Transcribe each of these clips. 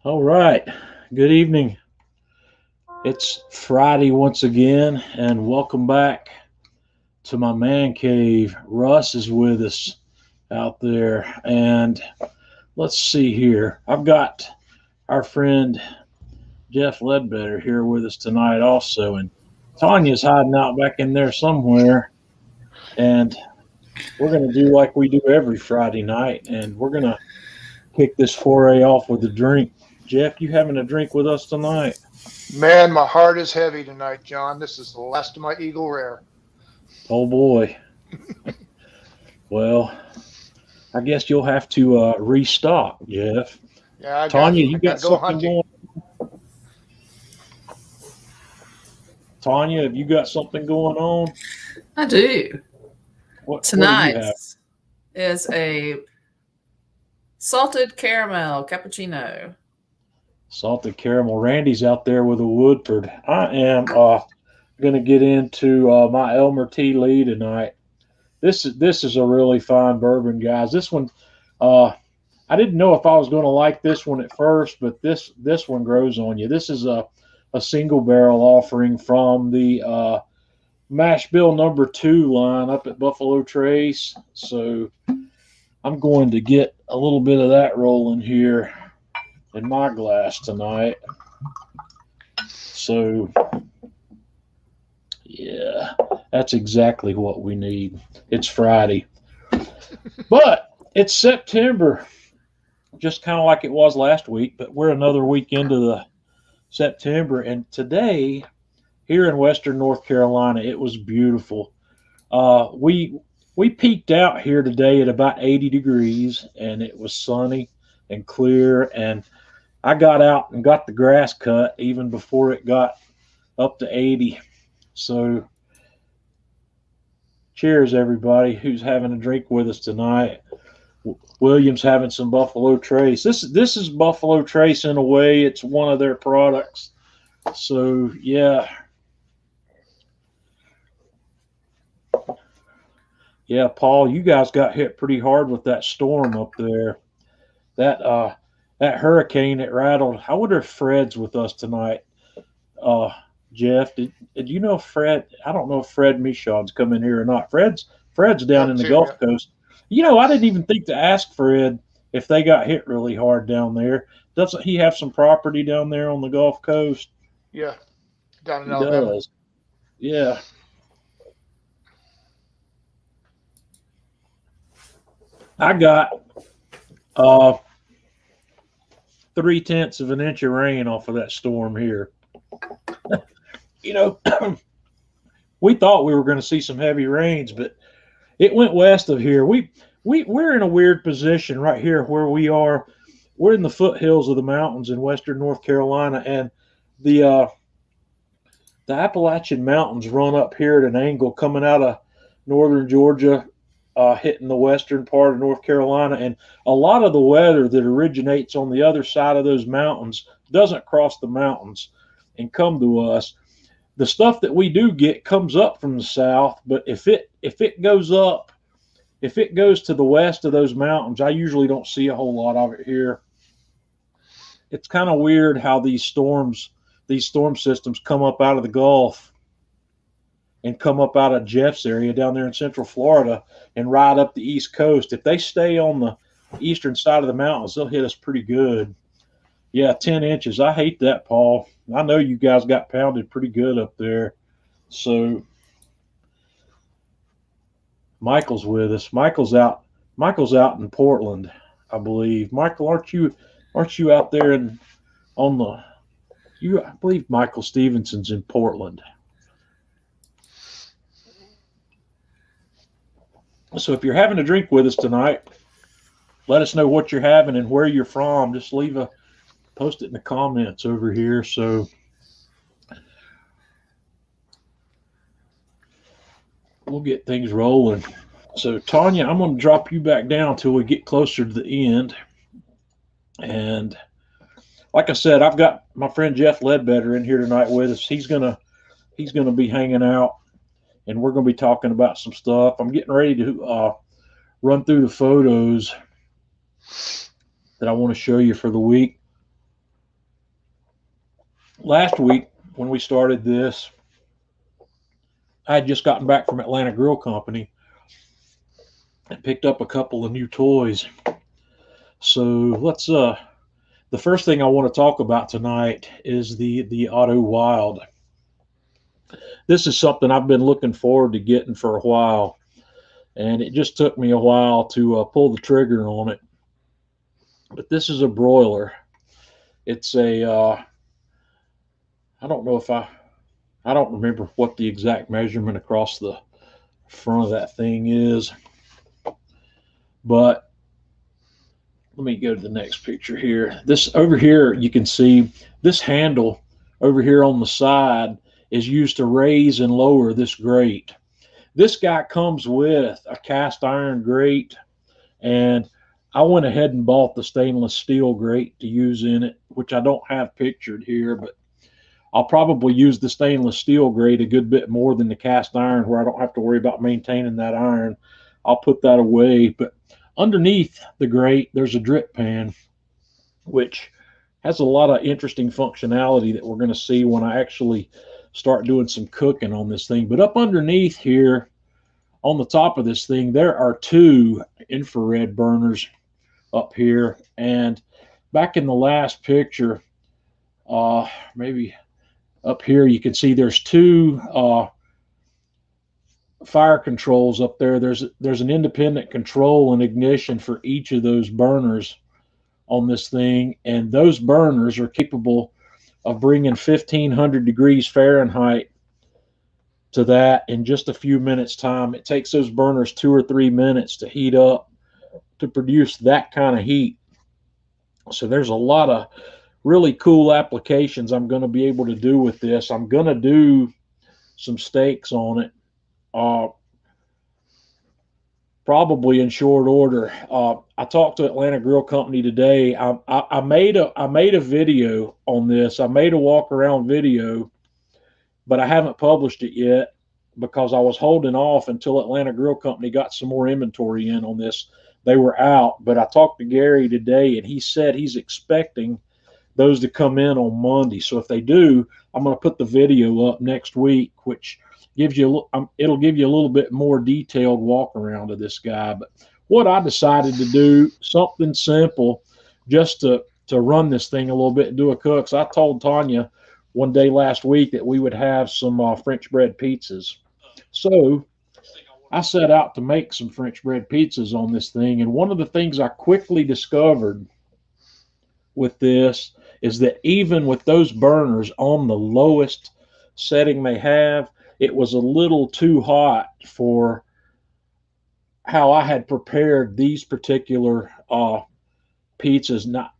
All right. Good evening. It's Friday once again, and welcome back to my man cave. Russ is with us out there, and let's see here. I've got our friend Jeff Ledbetter here with us tonight, also, and Tanya's hiding out back in there somewhere. And we're going to do like we do every Friday night, and we're going to kick this foray off with a drink. Jeff, you having a drink with us tonight? Man, my heart is heavy tonight, John. This is the last of my Eagle Rare. Oh boy. Well, I guess you'll have to restock, Jeff. Yeah, I got Tanya, I you got got to go something hunting. going? Tanya, have you got something going on? I do. What do you Tonight have? is a salted caramel cappuccino. Salted caramel. Randy's out there with a Woodford. I am going to get into my Elmer T. Lee tonight. This is a really fine bourbon, guys. This one, uh, I didn't know if I was going to like this one at first, but this one grows on you. This is a single barrel offering from the Mash Bill number 2 line up at Buffalo Trace. So I'm going to get a little bit of that rolling here in my glass tonight. So yeah, that's exactly what we need. It's Friday, but it's September, just kind of like it was last week. But we're another week into the September, and today here in Western North Carolina, it was beautiful. We peaked out here today at about 80 degrees, and it was sunny and clear. And I got out and got the grass cut even before it got up to 80. So, cheers, everybody who's having a drink with us tonight. William's having some Buffalo Trace. This is Buffalo Trace in a way. It's one of their products. So yeah, yeah, Paul, you guys got hit pretty hard with that storm up there. That hurricane that rattled. I wonder if Fred's with us tonight. Uh, Jeff, did you know Fred? I don't know if Fred Michaud's come in here or not. Fred's down Yep, in the too. Gulf Yep. Coast. I didn't even think to ask Fred if they got hit really hard down there. Doesn't he have some property down there on the Gulf Coast? Yeah, down in He Alabama. does. Yeah. I got uh 3/10 of an inch of rain off of that storm here. You know, we thought we were going to see some heavy rains, but it went west of here. We're in a weird position right here where we are. We're in the foothills of the mountains in western North Carolina, and the uh, the Appalachian Mountains run up here at an angle coming out of northern Georgia, hitting the western part of North Carolina, and a lot of the weather that originates on the other side of those mountains doesn't cross the mountains and come to us. The stuff that we do get comes up from the south, but if it goes up, if it goes to the west of those mountains, I usually don't see a whole lot of it here. It's kind of weird how these storm systems come up out of the Gulf and come up out of Jeff's area down there in Central Florida and ride up the East Coast. If they stay on the eastern side of the mountains, they'll hit us pretty good. Yeah, 10 inches. I hate that, Paul. I know you guys got pounded pretty good up there. So Michael's with us. Michael's out in Portland, I believe. Michael, aren't you out there in on the you I believe Michael Stevenson's in Portland. So if you're having a drink with us tonight, let us know what you're having and where you're from. Just post it in the comments over here. So we'll get things rolling. So Tanya, I'm going to drop you back down till we get closer to the end. And like I said, I've got my friend Jeff Ledbetter in here tonight with us. He's gonna be hanging out, and we're gonna be talking about some stuff. I'm getting ready to run through the photos that I want to show you for the week. last week when we started this, I had just gotten back from Atlanta Grill Company and picked up a couple of new toys. So let's the first thing I want to talk about tonight is the Otto Wild. This is something I've been looking forward to getting for a while, and it just took me a while to pull the trigger on it. But this is a broiler. It's a I don't know if I don't remember what the exact measurement across the front of that thing is, but let me go to the next picture here. This over here, you can see this handle over here on the side is used to raise and lower this grate. This guy comes with a cast iron grate, and I went ahead and bought the stainless steel grate to use in it, which I don't have pictured here, but I'll probably use the stainless steel grate a good bit more than the cast iron, where I don't have to worry about maintaining that iron. I'll put that away. But underneath the grate, there's a drip pan, which has a lot of interesting functionality that we're going to see when I actually start doing some cooking on this thing. But up underneath here, on the top of this thing, there are two infrared burners up here. And back in the last picture, maybe up here, you can see there's two fire controls up there. There's an independent control and ignition for each of those burners on this thing, and those burners are capable of bringing 1500 degrees Fahrenheit to that in just a few minutes time. It takes those burners 2 or 3 minutes to heat up to produce that kind of heat. So there's a lot of really cool applications I'm going to be able to do with this. I'm going to do some steaks on it, probably in short order. I talked to Atlanta Grill Company today. I made a video on this. I made a walk around video, but I haven't published it yet because I was holding off until Atlanta Grill Company got some more inventory in on this. They were out, but I talked to Gary today, and he said he's expecting those to come in on Monday. So if they do, I'm going to put the video up next week, which gives you it'll give you a little bit more detailed walk around of this guy. But what I decided to do, something simple, just to run this thing a little bit and do a cook. So I told Tanya one day last week that we would have some French bread pizzas. So I set out to make some French bread pizzas on this thing. And one of the things I quickly discovered with this is that even with those burners on the lowest setting they have, it was a little too hot for how I had prepared these particular pizzas. Not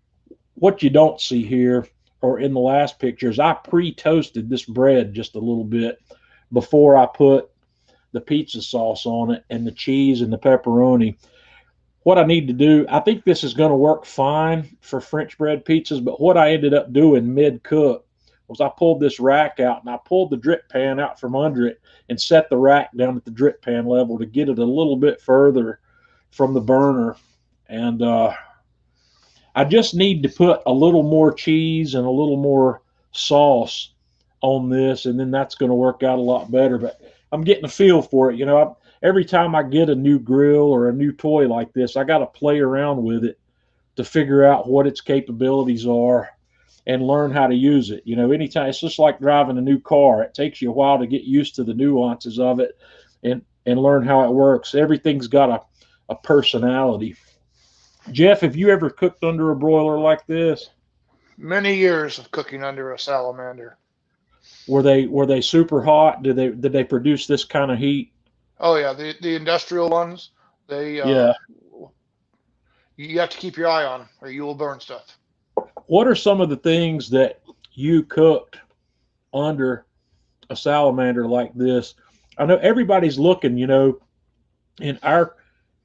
what you don't see here or in the last pictures, I pre-toasted this bread just a little bit before I put the pizza sauce on it and the cheese and the pepperoni. What I need to do, I think this is going to work fine for French bread pizzas, but what I ended up doing mid-cook was I pulled this rack out and I pulled the drip pan out from under it and set the rack down at the drip pan level to get it a little bit further from the burner. And I just need to put a little more cheese and a little more sauce on this, and then that's going to work out a lot better. But I'm getting a feel for it. Every time I get a new grill or a new toy like this, I got to play around with it to figure out what its capabilities are and learn how to use it. Anytime, it's just like driving a new car. It takes you a while to get used to the nuances of it and learn how it works. Everything's got a personality. Jeff, have you ever cooked under a broiler like this? Many years of cooking under a salamander. Were they super hot? Did they produce this kind of heat? Oh yeah, the industrial ones, they Yeah. You have to keep your eye on them or you will burn stuff. What are some of the things that you cooked under a salamander like this? I know everybody's looking, in our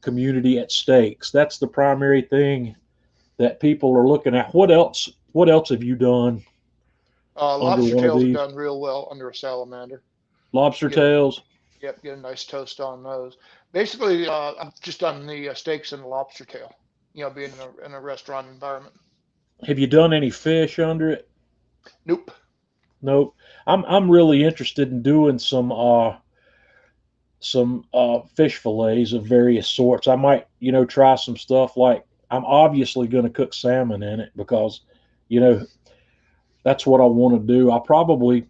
community at steaks. That's the primary thing that people are looking at. What else have you done under Lobster one of tails have these? done real well under a salamander. Lobster tails? Yep, get a nice toast on those. Basically, I've just done the steaks and the lobster tail, being in a restaurant environment. Have you done any fish under it? Nope. nope. I'm really interested in doing some fish fillets of various sorts. I might, try some stuff like I'm obviously going to cook salmon in it because, you know, that's what I want to do. I'll probably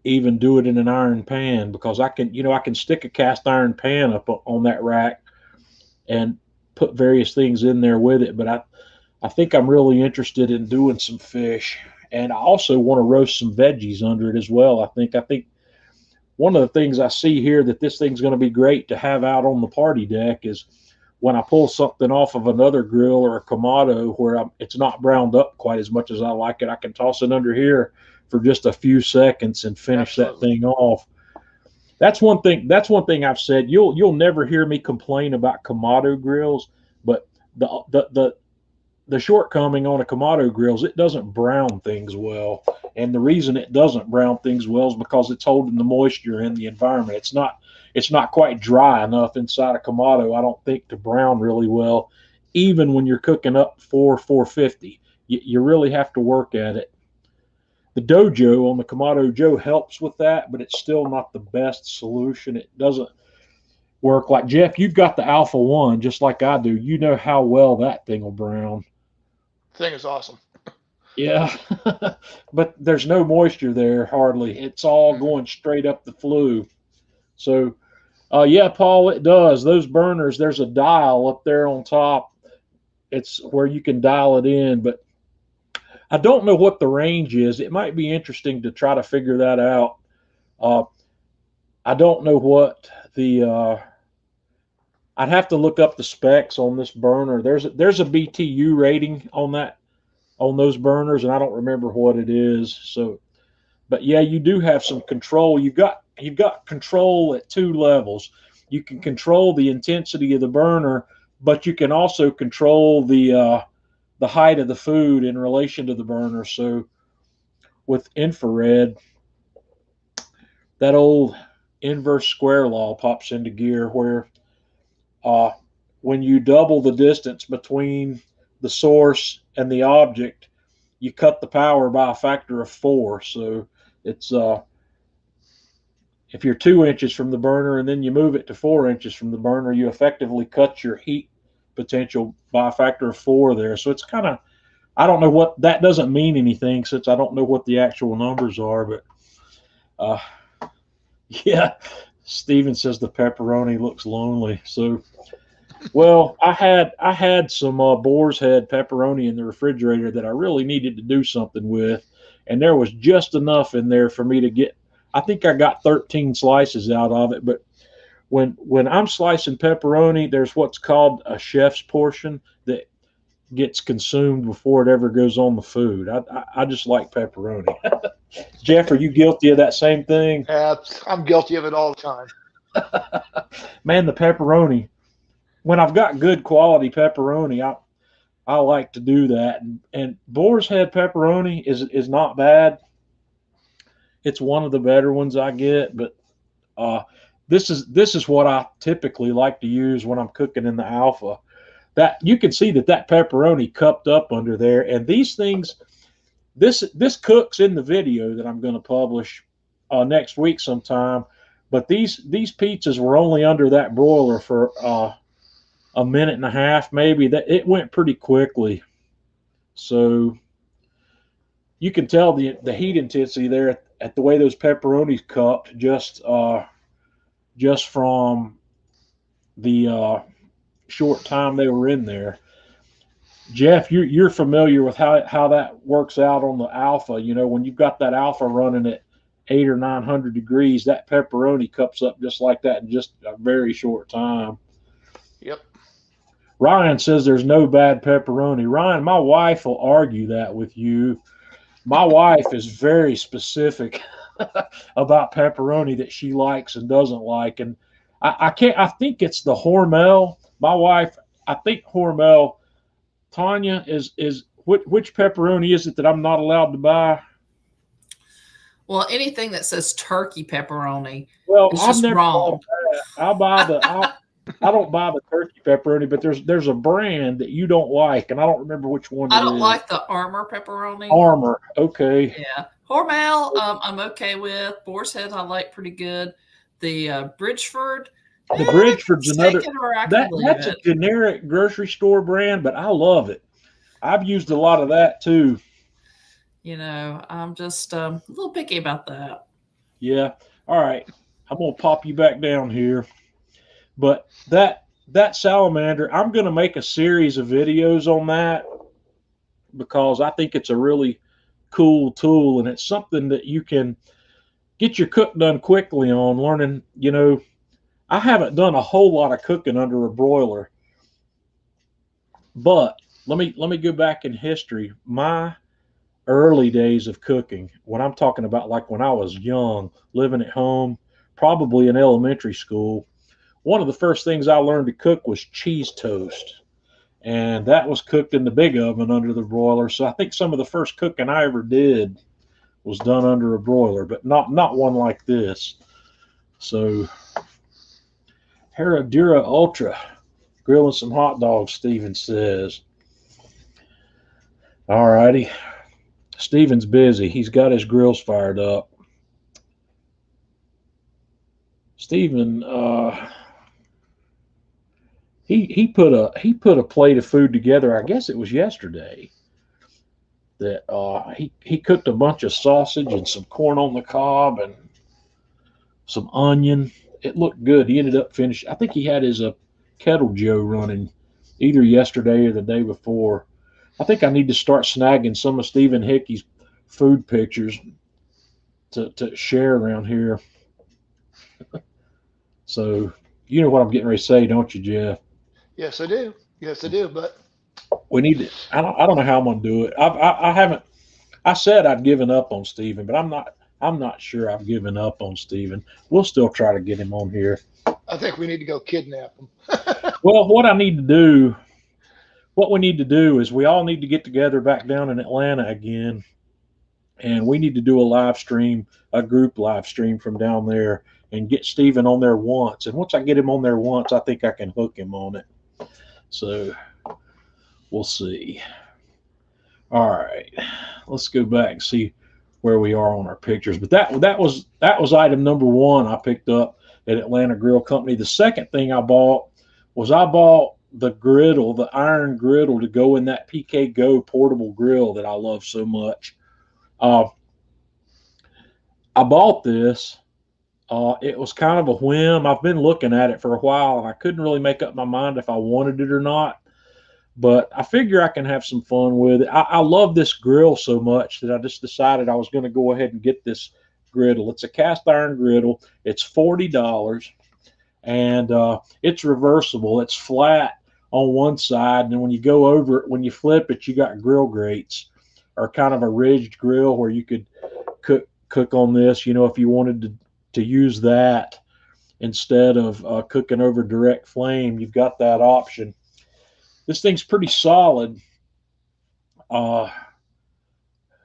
even do it in an iron pan because I can stick a cast iron pan up on that rack and put various things in there with it. But I think I'm really interested in doing some fish, and I also want to roast some veggies under it as well. I think one of the things I see here that this thing's going to be great to have out on the party deck is when I pull something off of another grill or a Kamado where it's not browned up quite as much as I like it, I can toss it under here for just a few seconds and finish that thing off. That's one thing. That's one thing I've said. You'll never hear me complain about Kamado grills, but the shortcoming on a Kamado grill is it doesn't brown things well. And the reason it doesn't brown things well is because it's holding the moisture in the environment. It's not quite dry enough inside a Kamado, I don't think, to brown really well, even when you're cooking up 450. You really have to work at it. The Dojo on the Kamado Joe helps with that, but it's still not the best solution. It doesn't work. Like Jeff, you've got the Alpha 1 just like I do. You know how well that thing will brown. Thing is awesome. Yeah, but there's no moisture there hardly. It's all going straight up the flue. So, yeah, Paul, it does. Those burners, there's a dial up there on top. It's where you can dial it in, but I don't know what the range is. It might be interesting to try to figure that out. I don't know what I'd have to look up the specs on this burner. There's a BTU rating on those burners, and I don't remember what it is. So, but yeah, you do have some control. You've got control at two levels. You can control the intensity of the burner, but you can also control the height of the food in relation to the burner. So with infrared, that old inverse square law pops into gear where when you double the distance between the source and the object, you cut the power by a factor of 4. So it's if you're 2 inches from the burner and then you move it to 4 inches from the burner, you effectively cut your heat potential by a factor of 4 there. So it's kind of, I don't know what that doesn't mean anything since I don't know what the actual numbers are, but yeah, Steven says the pepperoni looks lonely. So, well, I had some Boar's Head pepperoni in the refrigerator that I really needed to do something with, and there was just enough in there for me to get. I think I got 13 slices out of it, but when I'm slicing pepperoni, there's what's called a chef's portion that gets consumed before it ever goes on the food. I just like pepperoni. Jeff, are you guilty of that same thing? I'm guilty of it all the time. Man, the pepperoni. When I've got good quality pepperoni, I like to do that. And Boar's Head pepperoni is not bad. It's one of the better ones I get, but this is what I typically like to use when I'm cooking in the Alpha. That you can see that pepperoni cupped up under there, and these things, this cooks in the video that I'm going to publish next week sometime. But these pizzas were only under that broiler for a minute and a half, maybe. That it went pretty quickly, so you can tell the heat intensity there at the way those pepperonis cupped just from the short time they were in there. Jeff, you're familiar with how that works out on the Alpha. You know, when you've got that Alpha running at 800 or 900 degrees, that pepperoni cups up just like that in just a very short time. Yep. Ryan says there's no bad pepperoni. Ryan, my wife will argue that with you. My wife is very specific about pepperoni that she likes and doesn't like. And I think it's the Hormel. My wife, I think Hormel, Tanya, is which pepperoni is it that I'm not allowed to buy? Well, anything that says turkey pepperoni is I've just never wrong. I don't buy the turkey pepperoni, but there's a brand that you don't like, and I don't remember which one. I don't like the Armour pepperoni. Armour, okay. Yeah, Hormel, I'm okay with. Boar's Head, I like pretty good. The Bridgeford, The I Bridgeford's can take another it or I can leave that's a it. generic grocery store brand, but I love it. I've used a lot of that too. I'm just a little picky about that. Yeah. All right. I'm gonna pop you back down here. But that salamander, I'm gonna make a series of videos on that because I think it's a really cool tool and it's something that you can get your cook done quickly on learning. I haven't done a whole lot of cooking under a broiler, but let me go back in history. My early days of cooking, when I'm talking about like when I was young, living at home, probably in elementary school, one of the first things I learned to cook was cheese toast. And that was cooked in the big oven under the broiler. So I think some of the first cooking I ever did was done under a broiler, but not one like this. So Herradura Ultra, grilling some hot dogs, Steven says. All righty. Steven's busy. He's got his grills fired up. Steven, he put a plate of food together. I guess it was yesterday that he cooked a bunch of sausage and some corn on the cob and some onion. It looked good. He ended up finishing. I think he had his kettle Joe running either yesterday or the day before. I think I need to start snagging some of Stephen Hickey's food pictures to share around here. So you know what I'm getting ready to say, don't you, Jeff? Yes, I do. Yes, I do. But We need to. I don't know how I'm gonna do it. I haven't. I said I'd given up on Stephen, but I'm not. I'm not sure I've given up on Stephen. We'll still try to get him on here. I think we need to go kidnap them. Well, what we need to do is we all need to get together back down in Atlanta again, and we need to do a live stream, a group live stream from down there, and get Stephen on there once. And once I get him on there once, I think I can hook him on it. So we'll see. All right, let's go back and see where we are on our pictures. But that was item number one I picked up at Atlanta Grill Company. The second thing I bought the griddle, the iron griddle to go in that PK Go portable grill that I love so much. I bought this. It was kind of a whim. I've been looking at it for a while, and I couldn't really make up my mind if I wanted it or not. But I figure I can have some fun with it. I love this grill so much that I just decided I was going to go ahead and get this griddle. It's a cast iron griddle. It's $40, and it's reversible. It's flat on one side, and then when you go over it, when you flip it, you got grill grates or kind of a ridged grill where you could cook on this. If you wanted to use that instead of cooking over direct flame, you've got that option. This thing's pretty solid. Who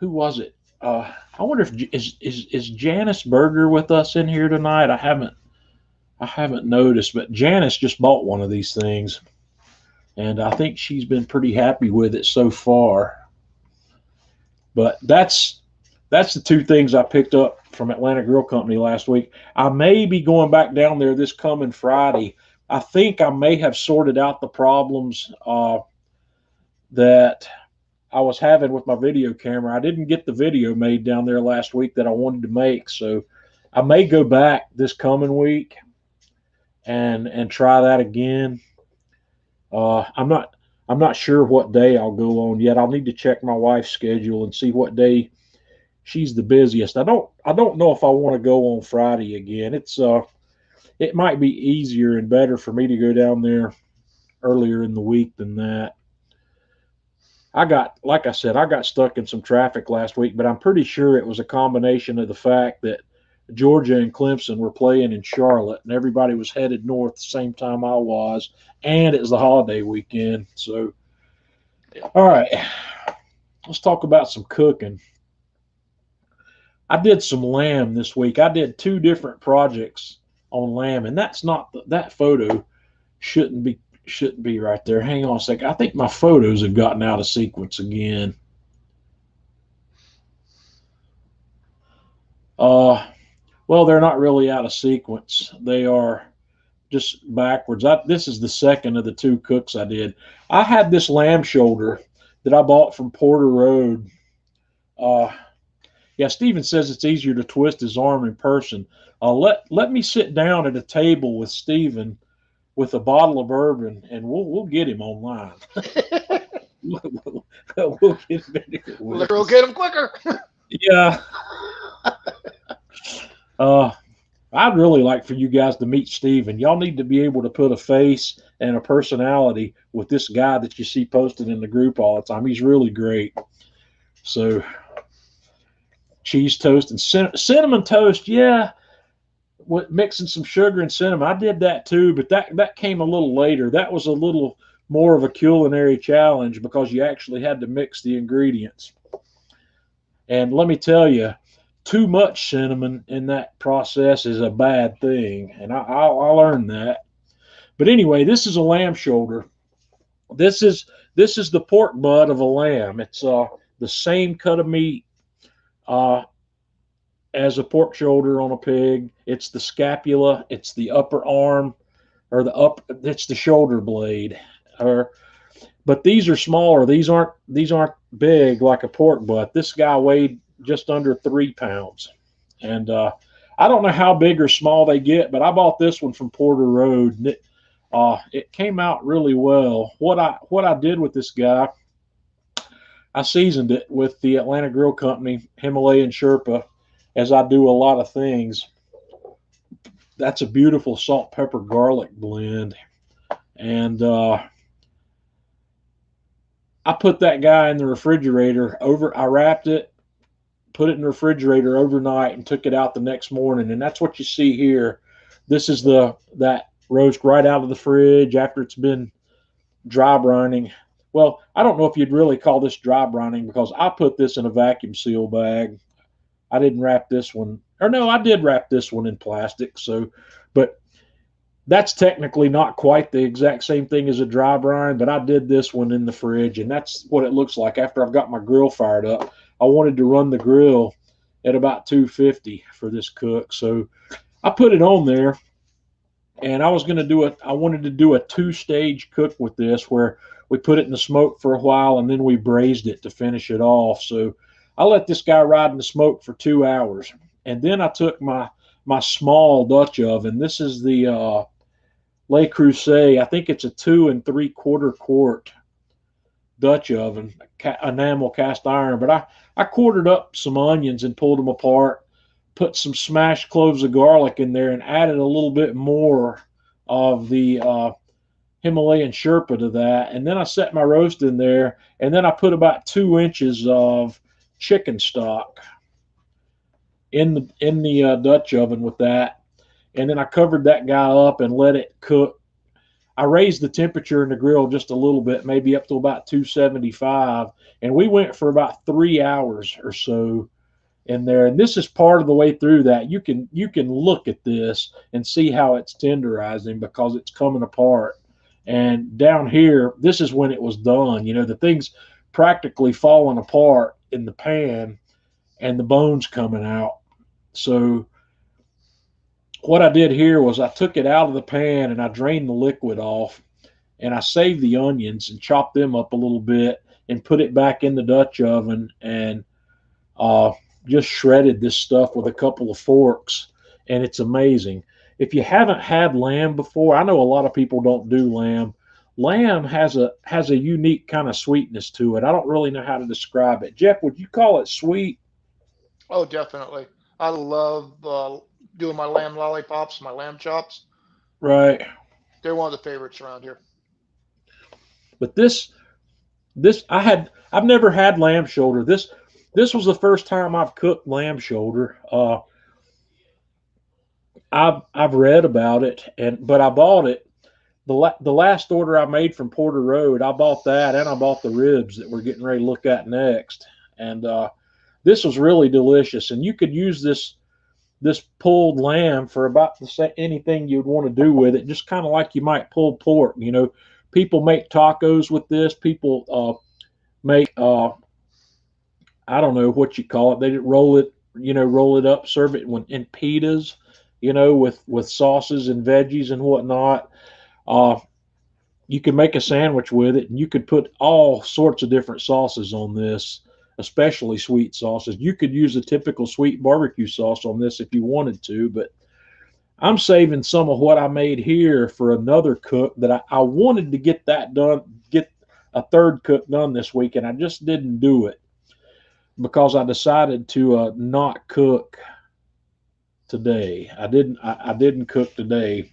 was it? I wonder if is Janice Berger with us in here tonight. I haven't noticed, but Janice just bought one of these things, and I think she's been pretty happy with it so far. But that's the two things I picked up from Atlanta Grill Company last week. I may be going back down there this coming Friday. I think I may have sorted out the problems that I was having with my video camera. I didn't get the video made down there last week that I wanted to make, so I may go back this coming week and try that again. I'm not sure what day I'll go on yet. I'll need to check my wife's schedule and see what day she's the busiest. I don't know if I want to go on Friday again. It might be easier and better for me to go down there earlier in the week than that. Like I said, I got stuck in some traffic last week, but I'm pretty sure it was a combination of the fact that Georgia and Clemson were playing in Charlotte, and everybody was headed north the same time I was, and it was the holiday weekend. So, all right, let's talk about some cooking. I did some lamb this week. I did 2 different projects on lamb, and that's not that photo shouldn't be right there. Hang on a second. I think my photos have gotten out of sequence again. Well, they're not really out of sequence. They are just backwards. This is the second of the two cooks I did. I had this lamb shoulder that I bought from Porter Road. Uh, yeah, Steven says it's easier to twist his arm in person. Let me sit down at a table with Steven with a bottle of bourbon, and we'll get him online. We'll get him in here with Liquor will us. get them quicker. Yeah. I'd really like for you guys to meet Steven. Y'all need to be able to put a face and a personality with this guy that you see posted in the group all the time. He's really great. So, cheese toast and cinnamon toast, yeah. Mixing some sugar and cinnamon, I did that too, but that came a little later. That was a little more of a culinary challenge because you actually had to mix the ingredients. And let me tell you, too much cinnamon in that process is a bad thing, and I learned that. But anyway, this is a lamb shoulder. This is the pork butt of a lamb. It's the same cut of meat as a pork shoulder on a pig. It's the scapula. It's the upper arm, or it's the shoulder blade. But these are smaller. These aren't big like a pork butt. This guy weighed just under 3 pounds, and I don't know how big or small they get, but I bought this one from Porter Road, and it came out really well. What I did with this guy, I seasoned it with the Atlanta Grill Company Himalayan Sherpa, as I do a lot of things. That's a beautiful salt, pepper, garlic blend, and I put that guy in the refrigerator. I wrapped it, put it in the refrigerator overnight, and took it out the next morning. And that's what you see here. This is that roast right out of the fridge after it's been dry brining. Well, I don't know if you'd really call this dry brining because I put this in a vacuum seal bag. I didn't wrap this one, or no, I did wrap this one in plastic. So, but that's technically not quite the exact same thing as a dry brine, but I did this one in the fridge, and that's what it looks like after I've got my grill fired up. I wanted to run the grill at about 250 for this cook, so I put it on there, and I wanted to do a 2-stage cook with this, where we put it in the smoke for a while, and then we braised it to finish it off. So I let this guy ride in the smoke for 2 hours, and then I took my small Dutch oven. This is the Le Creuset. I think it's a 2 3/4 quart Dutch oven, enamel cast iron. But I quartered up some onions and pulled them apart, put some smashed cloves of garlic in there, and added a little bit more of the Himalayan Sherpa to that. And then I set my roast in there, and then I put about 2 inches of chicken stock in the Dutch oven with that. And then I covered that guy up and let it cook. I raised the temperature in the grill just a little bit, maybe up to about 275. And we went for about 3 hours or so in there. And this is part of the way through that. You can look at this and see how it's tenderizing because it's coming apart. And down here, this is when it was done. You know, the thing's practically falling apart in the pan and the bone's coming out. So what I did here was I took it out of the pan and I drained the liquid off, and I saved the onions and chopped them up a little bit and put it back in the Dutch oven, and just shredded this stuff with a couple of forks, and it's amazing. If you haven't had lamb before, I know a lot of people don't do lamb. Lamb has a unique kind of sweetness to it. I don't really know how to describe it. Jeff, would you call it sweet? Oh, definitely. I love doing my lamb lollipops, my lamb chops. Right. They're one of the favorites around here. But I've never had lamb shoulder. This was the first time I've cooked lamb shoulder. I've read about it, but I bought it. The last order I made from Porter Road, I bought that, and I bought the ribs that we're getting ready to look at next. And this was really delicious. And you could use this pulled lamb for about anything you'd want to do with it, just kind of like you might pull pork. You know, people make tacos with this. People make I don't know what you call it. They roll it roll it up, serve it in pitas, with sauces and veggies and whatnot. Uh, you could make a sandwich with it, and you could put all sorts of different sauces on this, especially sweet sauces. You could use a typical sweet barbecue sauce on this if you wanted to, but I'm saving some of what I made here for another cook that I wanted to get that done, get a third cook done this week, and I just didn't do it because I decided to not cook today. I didn't cook today,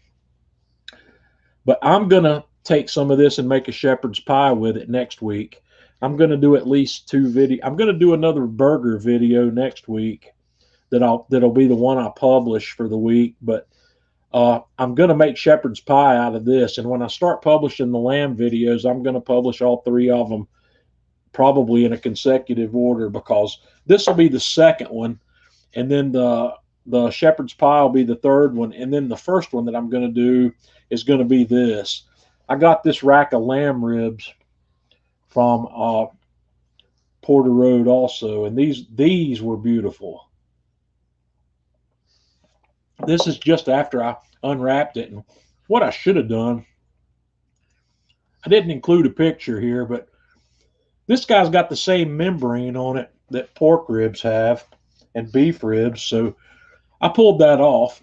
but I'm gonna take some of this and make a shepherd's pie with it next week. I'm gonna do at least two video. I'm gonna do another burger video next week that'll be the one I publish for the week. But I'm gonna make shepherd's pie out of this, and when I start publishing the lamb videos, I'm gonna publish all three of them probably in a consecutive order, because this will be the second one, and then the shepherd's pie will be the third one, and then the first one that I'm going to do is going to be this. I got this rack of lamb ribs from Porter Road also, and these were beautiful. This is just after I unwrapped it, and what I should have done, I didn't include a picture here, but this guy's got the same membrane on it that pork ribs have and beef ribs. So I pulled that off,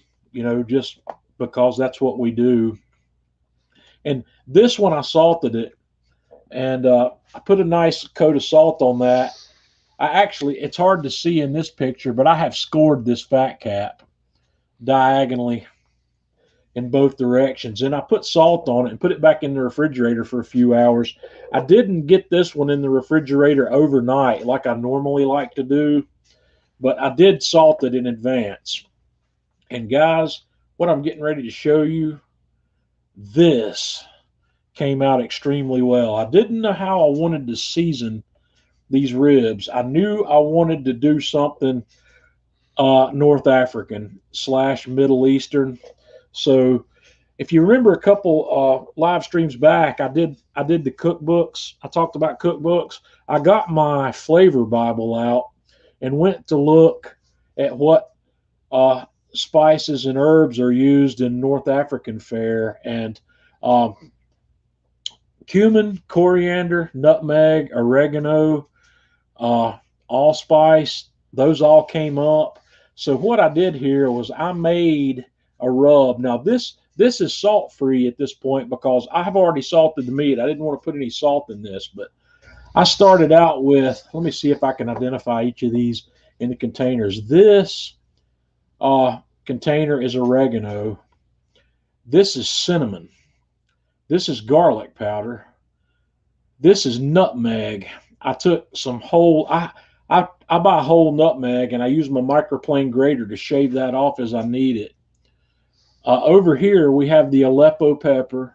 just because that's what we do. And this one, I salted it, and I put a nice coat of salt on that. It's hard to see in this picture, but I have scored this fat cap diagonally in both directions, and I put salt on it and put it back in the refrigerator for a few hours. I didn't get this one in the refrigerator overnight like I normally like to do, but I did salt it in advance. And guys, what I'm getting ready to show you, this came out extremely well. I didn't know how I wanted to season these ribs. I knew I wanted to do something North African / Middle Eastern. So if you remember a couple live streams back, I did the cookbooks. I talked about cookbooks. I got my flavor Bible out and went to look at what spices and herbs are used in North African fare, and cumin, coriander, nutmeg, oregano, allspice, those all came up. So what I did here was I made a rub. Now this is salt free at this point because I have already salted the meat. I didn't want to put any salt in this, but I started out with, let me see if I can identify each of these in the containers. This container is oregano. This is cinnamon. This is garlic powder. This is nutmeg. I took some whole, I buy whole nutmeg, and I use my microplane grater to shave that off as I need it. Over here, we have the Aleppo pepper,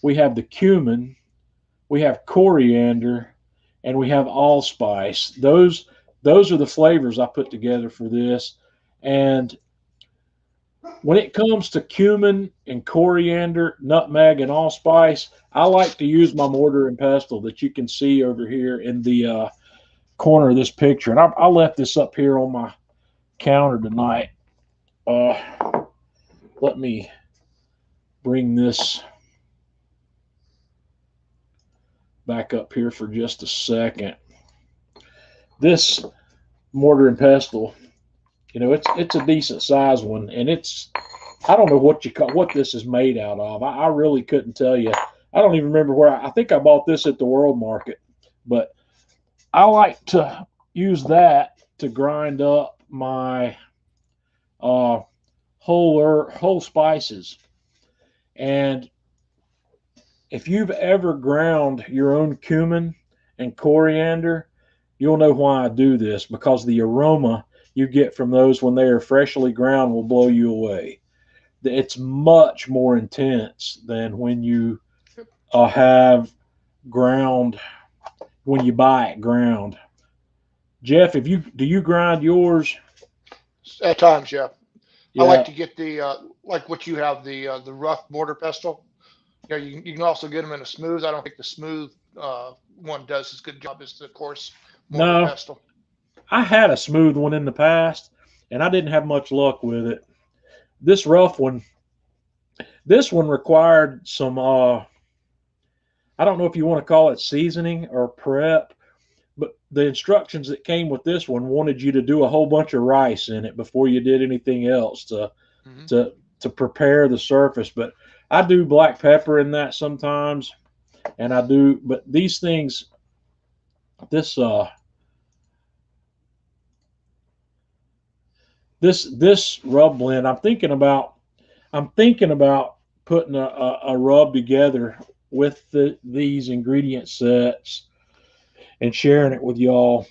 we have the cumin, we have coriander, and we have allspice. Those are the flavors I put together for this. And when it comes to cumin and coriander, nutmeg, and allspice, I like to use my mortar and pestle that you can see over here in the corner of this picture. And I left this up here on my counter tonight. Let me bring this back up here for just a second. This mortar and pestle, it's a decent size one, and I don't know what this is made out of. I really couldn't tell you. I don't even remember where. I think I bought this at the World Market, but I like to use that to grind up my whole spices. And if you've ever ground your own cumin and coriander, you'll know why I do this, because the aroma you get from those when they are freshly ground will blow you away. It's much more intense than when you have ground, when you buy it ground. Jeff, do you grind yours? At times, yeah. Yeah. I like to get the like what you have, the rough mortar pestle. You can also get them in a smooth. I don't think the smooth one does as good a job as the coarse mortar pestle. I had a smooth one in the past, and I didn't have much luck with it. This rough one, this one required some. I don't know if you want to call it seasoning or prep, but the instructions that came with this one wanted you to do a whole bunch of rice in it before you did anything else Hmm. to prepare the surface. But I do black pepper in that sometimes, and I do. But these things, this this rub blend, I'm thinking about putting a rub together with these ingredient sets and sharing it with y'all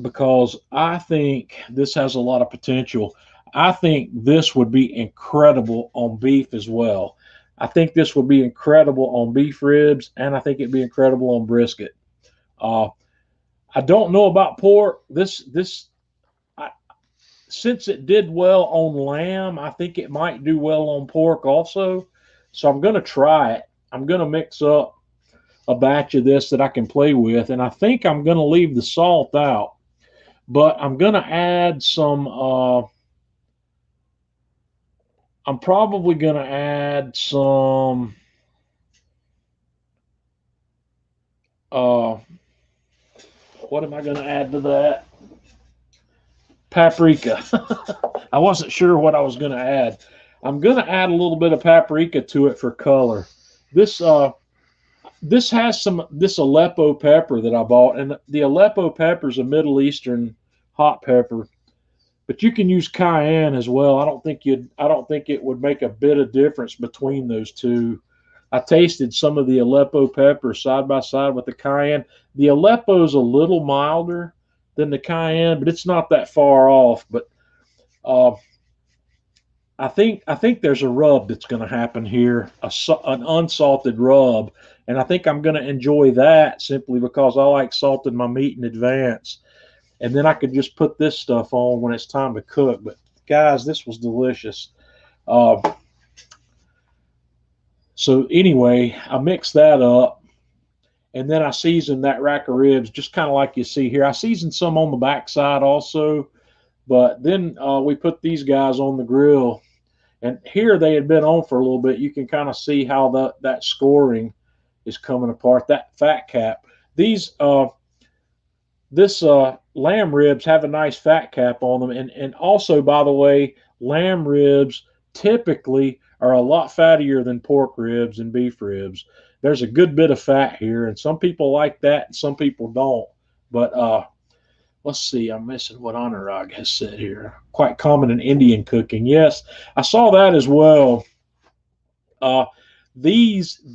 because I think this has a lot of potential. I think this would be incredible on beef as well. I think this would be incredible on beef ribs, and I think it'd be incredible on brisket. Uh, I don't know about pork. I, since it did well on lamb, I think it might do well on pork also. So I'm going to try it. I'm going to mix up a batch of this that I can play with, and I think I'm going to leave the salt out, but I'm going to add some. I'm probably going to add some. Uh, what am I going to add to that? Paprika. I wasn't sure what I was going to add. I'm going to add a little bit of paprika to it for color. This this has this Aleppo pepper that I bought, and the Aleppo pepper is a Middle Eastern hot pepper, but you can use cayenne as well. I don't think it would make a bit of difference between those two. I tasted some of the Aleppo pepper side by side with the cayenne. The Aleppo is a little milder than the cayenne, but it's not that far off. But uh, I think there's a rub that's going to happen here, an unsalted rub, and I think I'm going to enjoy that simply because I like salting my meat in advance, and then I could just put this stuff on when it's time to cook. But guys, this was delicious. Uh, so anyway, I mixed that up, and then I seasoned that rack of ribs just kind of like you see here. I seasoned some on the backside also, but then we put these guys on the grill. And here they had been on for a little bit. You can kind of see how that scoring is coming apart. That fat cap. These this lamb ribs have a nice fat cap on them, and also by the way, lamb ribs typically are a lot fattier than pork ribs and beef ribs. There's a good bit of fat here, and some people like that, and some people don't. But let's see, I'm missing what Anurag has said here. Quite common in Indian cooking. Yes, I saw that as well. This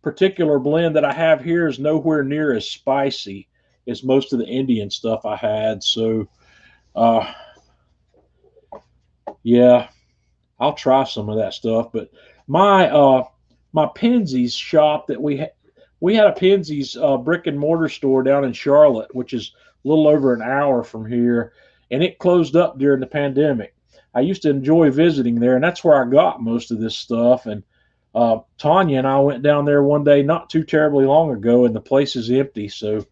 particular blend that I have here is nowhere near as spicy as most of the Indian stuff I had. So, yeah, I'll try some of that stuff. But my Penzies shop that we had a Penzies brick and mortar store down in Charlotte, which is a little over an hour from here, and it closed up during the pandemic. I used to enjoy visiting there, and that's where I got most of this stuff. And Tanya and I went down there one day not too terribly long ago, and the place is empty. So,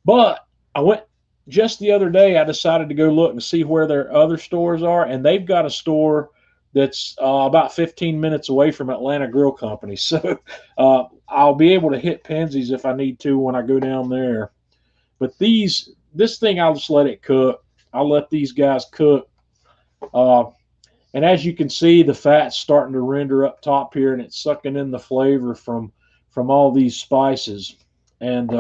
but I went just the other day. I decided to go look and see where their other stores are, and they've got a store that's about 15 minutes away from Atlanta Grill Company. So I'll be able to hit Penzies if I need to when I go down there. But this thing, I'll just let it cook. I'll let these guys cook. And as you can see, the fat's starting to render up top here, and it's sucking in the flavor from all these spices. And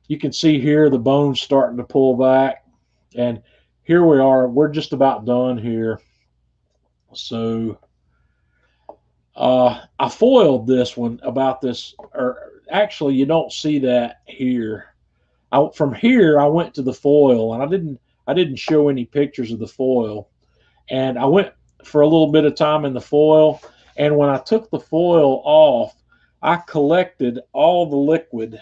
you can see here the bone's starting to pull back. And here we are. We're just about done here. So I foiled this one about this, or actually you don't see that here. From here I went to the foil, and I didn't show any pictures of the foil. And I went for a little bit of time in the foil, and when I took the foil off, I collected all the liquid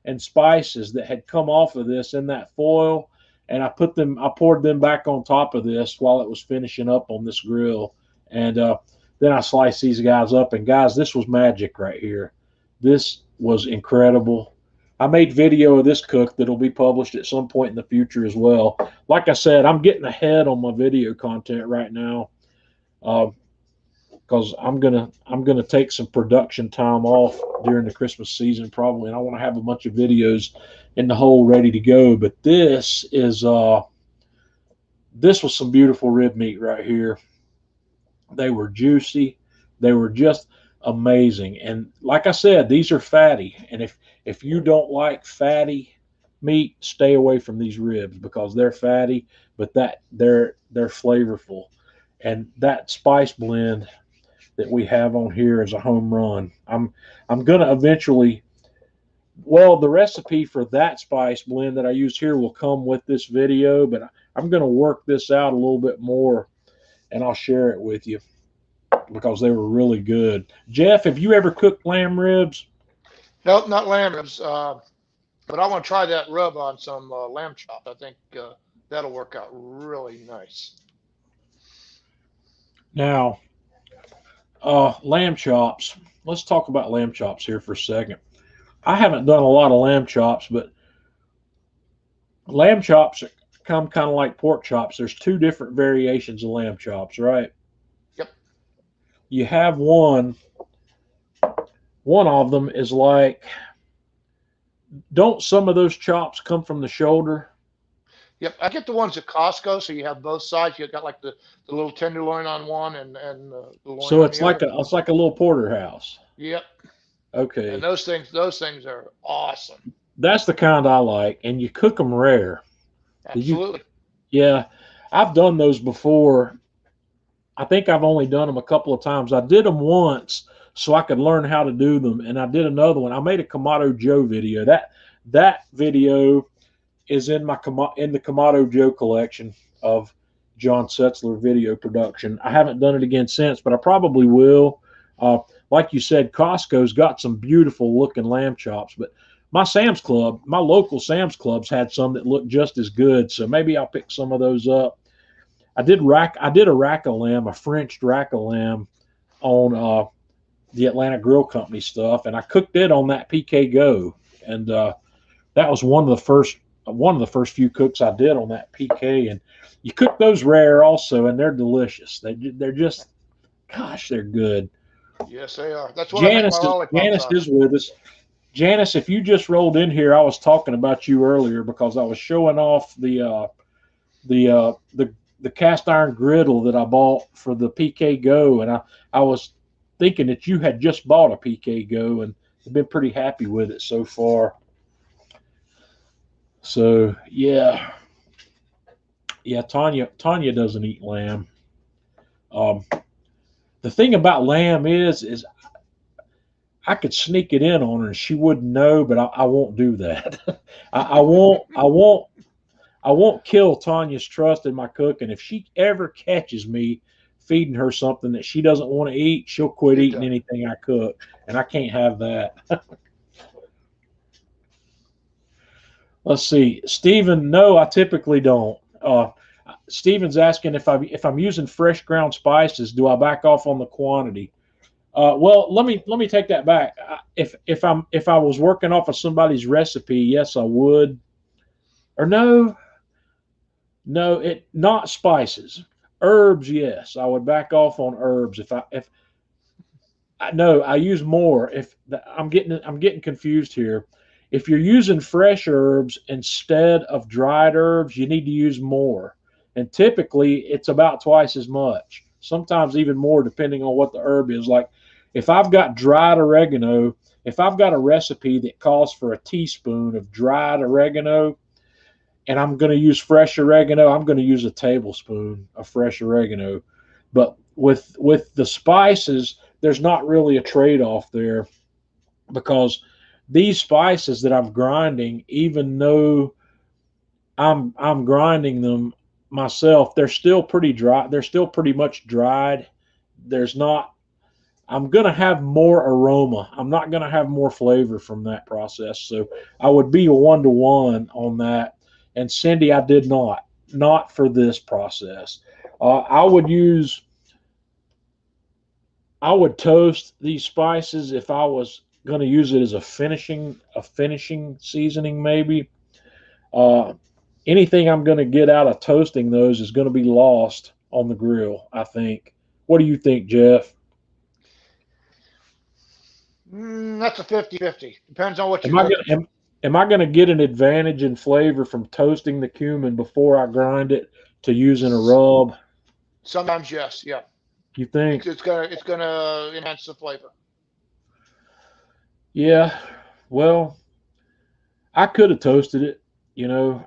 and spices that had come off of this in that foil, and I poured them back on top of this while it was finishing up on this grill. And then I sliced these guys up, and guys, this was magic right here. This was incredible. I made video of this cook that'll be published at some point in the future as well. Like I said, I'm getting ahead on my video content right now, because I'm gonna take some production time off during the Christmas season probably, and I want to have a bunch of videos in the hole ready to go. But this was some beautiful rib meat right here. They were juicy. They were just amazing. And like I said, these are fatty. And if you don't like fatty meat, stay away from these ribs because they're fatty, but they're flavorful. And that spice blend that we have on here is a home run. I'm gonna eventually. Well, the recipe for that spice blend that I use here will come with this video, but I'm gonna work this out a little bit more, and I'll share it with you because they were really good. Jeff, have you ever cooked lamb ribs? Nope, not lamb ribs. But I want to try that rub on some lamb chop. I think that'll work out really nice. Now, lamb chops. Let's talk about lamb chops here for a second. I haven't done a lot of lamb chops, but lamb chops come kind of like pork chops. There's two different variations of lamb chops, right? Yep. You have one of them is like, don't some of those chops come from the shoulder? Yep, I get the ones at Costco, so you have both sides. You got like the little tenderloin on one and the loin So on it's the like other. it's like a little porterhouse. Yep. Okay. And those things are awesome. That's the kind I like, and you cook them rare. Absolutely. Yeah, I've done those before. I think I've only done them a couple of times. I did them once so I could learn how to do them, and I did another one. I made a Kamado Joe video. That video is in the Kamado Joe collection of John Setzler video production. I haven't done it again since, but I probably will. Like you said, Costco's got some beautiful looking lamb chops, but my local Sam's Clubs had some that looked just as good. So maybe I'll pick some of those up. I did a rack of lamb, a French rack of lamb on the Atlanta Grill Company stuff, and I cooked it on that PK Go, and that was one of the first few cooks I did on that PK. And you cook those rare also, and they're delicious. They're just, gosh, they're good. Yes, they are. That's what I make my lollipops Janice on. is with us. Janice, if you just rolled in here, I was talking about you earlier because I was showing off the cast iron griddle that I bought for the PK Go, and I was thinking that you had just bought a PK Go and have been pretty happy with it so far. So yeah, Tanya doesn't eat lamb. The thing about lamb is I could sneak it in on her and she wouldn't know, but I won't do that. I won't kill Tanya's trust in my cooking. If she ever catches me feeding her something that she doesn't want to eat, she'll quit eating anything I cook, and I can't have that. Let's see, Stephen. No, I typically don't. Stephen's asking if I'm using fresh ground spices, do I back off on the quantity? Well, let me take that back. If I was working off of somebody's recipe, yes, I would. Or no, not spices. Herbs, yes, I would back off on herbs. I use more. I'm getting confused here. If you're using fresh herbs instead of dried herbs, you need to use more. And typically, it's about twice as much. Sometimes even more, depending on what the herb is. Like if I've got dried oregano, if I've got a recipe that calls for a teaspoon of dried oregano, and I'm going to use fresh oregano, I'm going to use a tablespoon of fresh oregano. But with the spices, there's not really a trade-off there, because these spices that I'm grinding, even though I'm grinding them myself, they're still pretty dry. They're still pretty much dried. I'm going to have more aroma. I'm not going to have more flavor from that process. So I would be a 1-to-1 on that. And Cindy, I did not for this process. I would toast these spices if I was going to use it as a finishing seasoning maybe. Anything I'm going to get out of toasting those is going to be lost on the grill, I think. What do you think, Jeff? That's a 50-50. Depends on what Am you're I cooking. going am I going to get an advantage in flavor from toasting the cumin before I grind it to using a rub? Sometimes, yes, yeah. You think? It's gonna enhance the flavor. Yeah. Well, I could have toasted it.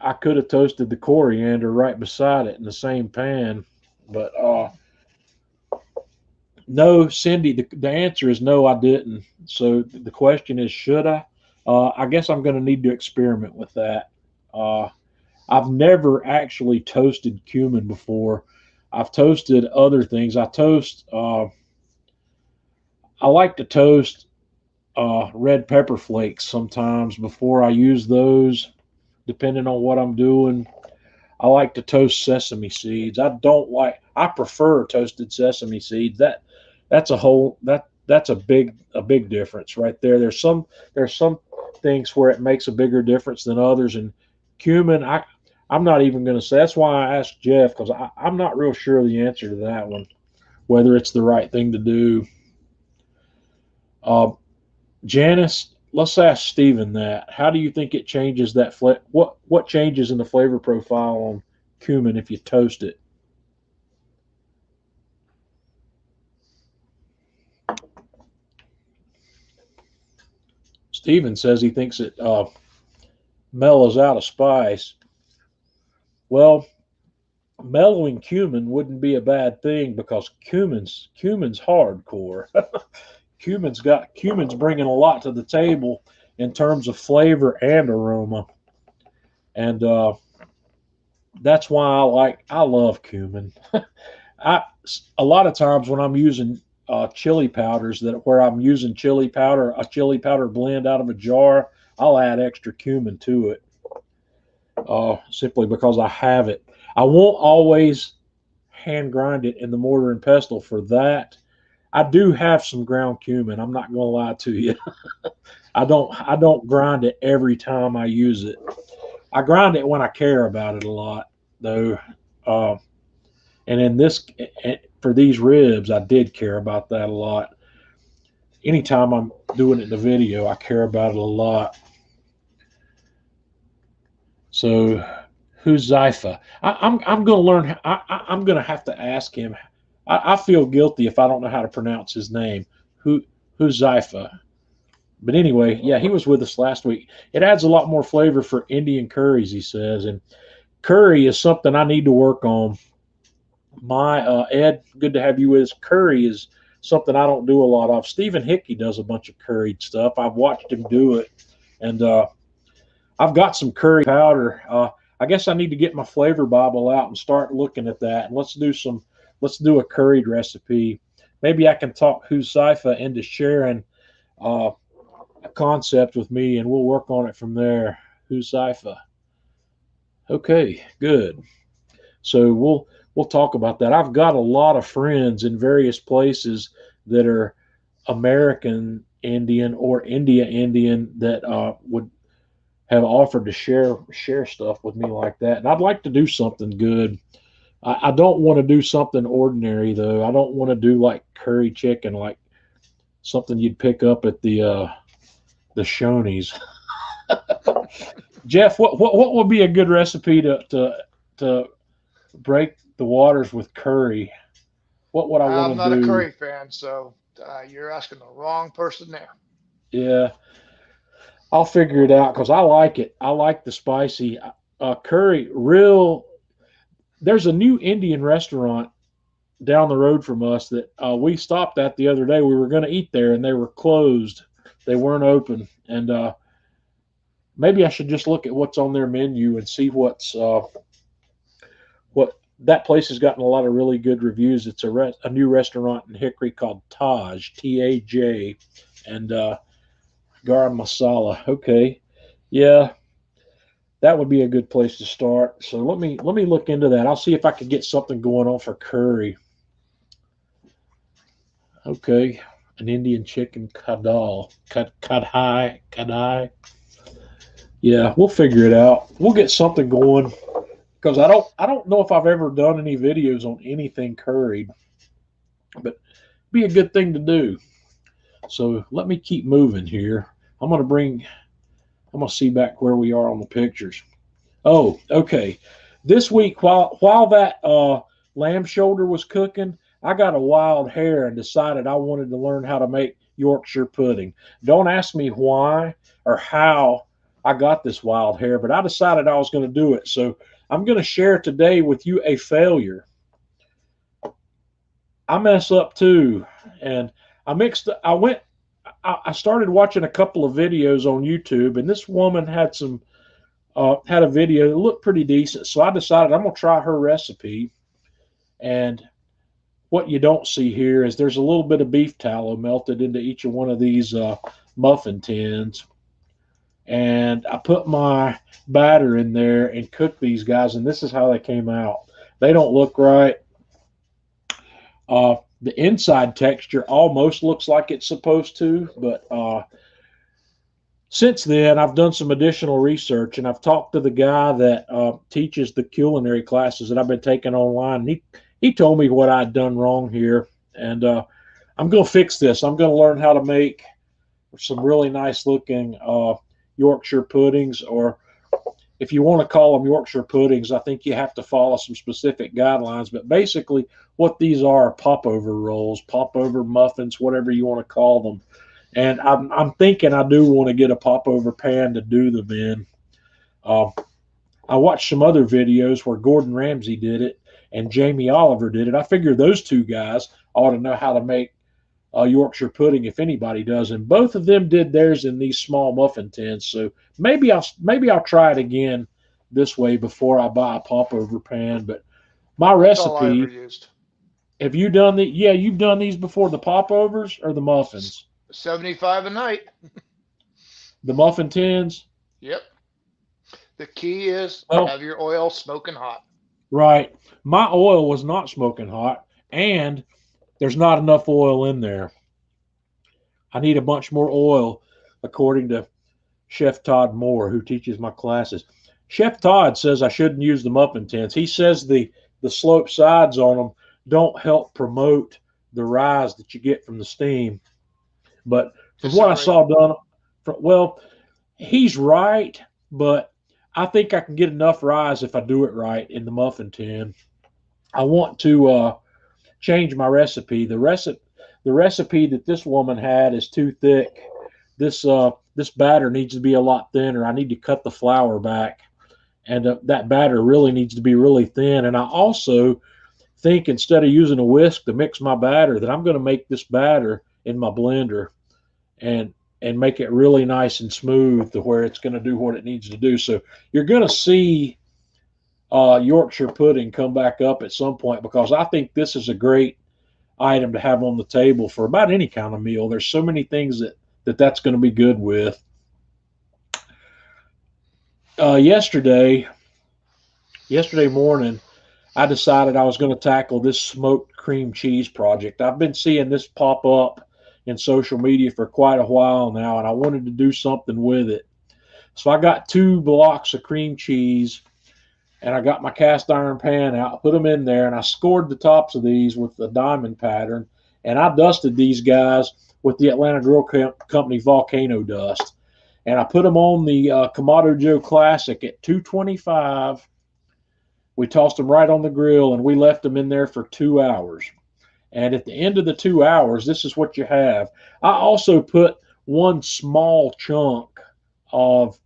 I could have toasted the coriander right beside it in the same pan, but no, Cindy. The answer is no, I didn't. So the question is, should I? I guess I'm going to need to experiment with that. Uh, I've never actually toasted cumin before. I've toasted other things. I like to toast red pepper flakes sometimes before I use those, depending on what I'm doing. I like to toast sesame seeds. I prefer toasted sesame seeds. That's a big difference right there. There's some things where it makes a bigger difference than others. And cumin, I'm not even going to say. That's why I asked Jeff, because I'm not real sure the answer to that one, whether it's the right thing to do. Uh, Janice, let's ask Stephen that. How do you think it changes what changes in the flavor profile on cumin if you toast it? Stephen says he thinks it mellows out a spice. Well, mellowing cumin wouldn't be a bad thing because cumin's hardcore. Cumin's bringing a lot to the table in terms of flavor and aroma, and that's why I love cumin. I A lot of times when I'm using chili powders, where I'm using a chili powder blend out of a jar, I'll add extra cumin to it, simply because I have it. I won't always hand grind it in the mortar and pestle for that. I do have some ground cumin. I'm not going to lie to you. I don't grind it every time I use it. I grind it when I care about it a lot, though. Uh, and for these ribs, I did care about that a lot. Anytime I'm doing it in the video, I care about it a lot. So, who's Zypha? I'm going to learn. I'm going to have to ask him. I feel guilty if I don't know how to pronounce his name. Who's Zypha? But anyway, yeah, he was with us last week. It adds a lot more flavor for Indian curries, he says, and curry is something I need to work on. Ed, good to have you with us. Curry is something I don't do a lot of. Stephen Hickey does a bunch of curried stuff. I've watched him do it, and I've got some curry powder. I guess I need to get my flavor Bible out and start looking at that. And let's do a curried recipe. Maybe I can talk Huzaifa into sharing a concept with me, and we'll work on it from there. Huzaifa. Okay, good. So we'll talk about that. I've got a lot of friends in various places that are American Indian or India Indian that would have offered to share stuff with me like that. And I'd like to do something good. I don't want to do something ordinary though. I don't want to do like curry chicken, like something you'd pick up at the Shoney's. Jeff, what would be a good recipe to break the waters with curry? What would I I'm want to not a do? curry fan, so you're asking the wrong person there. Yeah, I'll figure it out because I like it. I like the spicy curry. There's a new Indian restaurant down the road from us that we stopped at the other day. We were going to eat there, and they were closed. They weren't open, and maybe I should just look at what's on their menu and see what that place has gotten a lot of really good reviews. It's a new restaurant in Hickory called Taj, Taj, and garam masala. Okay, yeah, that would be a good place to start. So let me look into that. I'll see if I can get something going on for curry. Okay. an Indian chicken kadal, kadai. Yeah, we'll figure it out. We'll get something going because I don't know if I've ever done any videos on anything curried, but it'd be a good thing to do. So let me keep moving here. I'm gonna see back where we are on the pictures. Oh, okay. This week, while that lamb shoulder was cooking, I got a wild hair and decided I wanted to learn how to make Yorkshire pudding. Don't ask me why or how I got this wild hair, but I decided I was going to do it. So I'm going to share today with you a failure. I mess up too, and I started watching a couple of videos on YouTube, and this woman had a video that looked pretty decent. So I decided I'm going to try her recipe. And what you don't see here is there's a little bit of beef tallow melted into each of one of these muffin tins. And I put my batter in there and cooked these guys, and this is how they came out. They don't look right. The inside texture almost looks like it's supposed to, but since then, I've done some additional research, and I've talked to the guy that teaches the culinary classes that I've been taking online. And he told me what I'd done wrong here, and I'm going to fix this. I'm going to learn how to make some really nice-looking Yorkshire puddings, or if you want to call them Yorkshire puddings, I think you have to follow some specific guidelines. But basically, what these are popover rolls, popover muffins, whatever you want to call them. And I'm thinking I do want to get a popover pan to do them in. I watched some other videos where Gordon Ramsay did it and Jamie Oliver did it. I figure those two guys ought to know how to make Yorkshire pudding if anybody does. And both of them did theirs in these small muffin tins. So maybe I'll try it again this way before I buy a popover pan. But my That's all I ever recipe. used. Have you done the? Yeah, you've done these before. The popovers or the muffins? 75 a night. The muffin tins. Yep. The key is Well, have your oil smoking hot. right. My oil was not smoking hot, and there's not enough oil in there. I need a bunch more oil, according to Chef Todd Moore, who teaches my classes. Chef Todd says I shouldn't use the muffin tins. He says the sloped sides on them don't help promote the rise that you get from the steam. But from what I saw done, well, he's right, but I think I can get enough rise if I do it right in the muffin tin. I want to change my recipe. The recipe that this woman had is too thick. This batter needs to be a lot thinner. I need to cut the flour back, and that batter really needs to be really thin. And I also think instead of using a whisk to mix my batter, that I'm going to make this batter in my blender and make it really nice and smooth to where it's going to do what it needs to do. So you're going to see Yorkshire pudding come back up at some point, because I think this is a great item to have on the table for about any kind of meal. There's so many things that's going to be good with. Yesterday morning, I decided I was going to tackle this smoked cream cheese project. I've been seeing this pop up in social media for quite a while now, and I wanted to do something with it. So I got 2 blocks of cream cheese, and I got my cast iron pan out, put them in there, and I scored the tops of these with the diamond pattern, and I dusted these guys with the Atlanta Grill Company Volcano Dust. And I put them on the Kamado Joe Classic at 225. We tossed them right on the grill, and we left them in there for 2 hours. And at the end of the 2 hours, this is what you have. I also put 1 small chunk of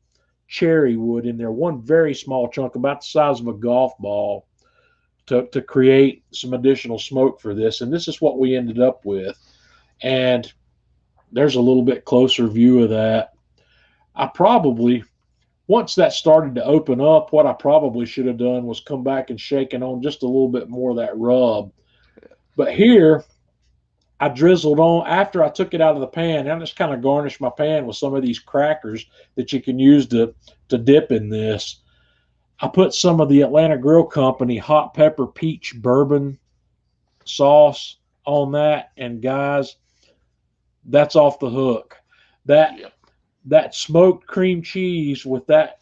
cherry wood in there, 1 very small chunk, about the size of a golf ball, to create some additional smoke for this. And this is what we ended up with. And there's a little bit closer view of that. Once that started to open up, what I probably should have done was come back and shaken on just a little bit more of that rub. But here, I drizzled on, after I took it out of the pan, I just kind of garnished my pan with some of these crackers that you can use to dip in this. I put some of the Atlanta Grill Company hot pepper peach bourbon sauce on that. And guys, that's off the hook. That Yep. that smoked cream cheese with that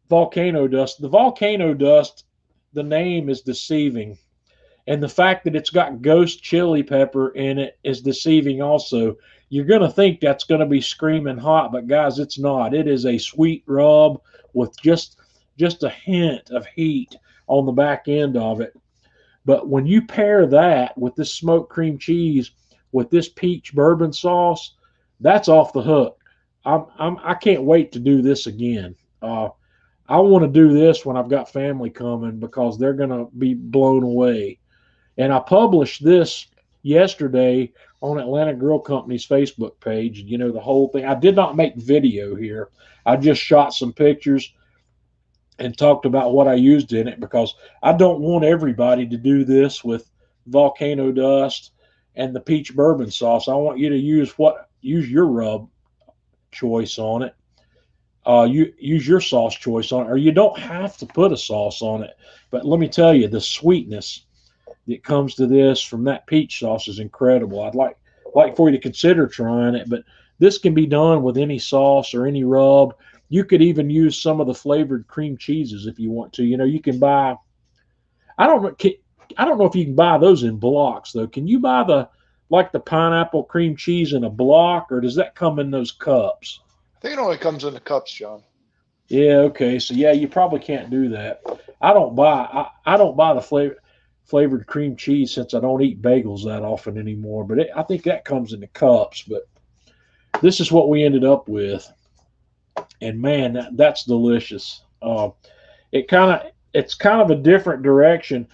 volcano dust. The volcano dust, the name is deceiving. And the fact that it's got ghost chili pepper in it is deceiving also. You're going to think that's going to be screaming hot, but guys, it's not. It is a sweet rub with just a hint of heat on the back end of it. But when you pair that with this smoked cream cheese with this peach bourbon sauce, that's off the hook. I can't wait to do this again. I want to do this when I've got family coming because they're going to be blown away. And I published this yesterday on Atlanta Grill Company's Facebook page. You know, the whole thing. I did not make video here. I just shot some pictures and talked about what I used in it because I don't want everybody to do this with volcano dust and the peach bourbon sauce. I want you to use your rub choice on it. You use your sauce choice on it, or you don't have to put a sauce on it. But let me tell you, the sweetness that comes to this from that peach sauce is incredible. I'd like for you to consider trying it, but this can be done with any sauce or any rub. You could even use some of the flavored cream cheeses if you want to. You know, you can buy. I don't know if you can buy those in blocks though. Can you buy the pineapple cream cheese in a block, or does that come in those cups? I think it only comes in the cups, John. Yeah. Okay. So yeah, you probably can't do that. I don't buy the flavored cream cheese since I don't eat bagels that often anymore. But I think that comes in the cups. But this is what we ended up with. And man, that's delicious. It's kind of a different direction.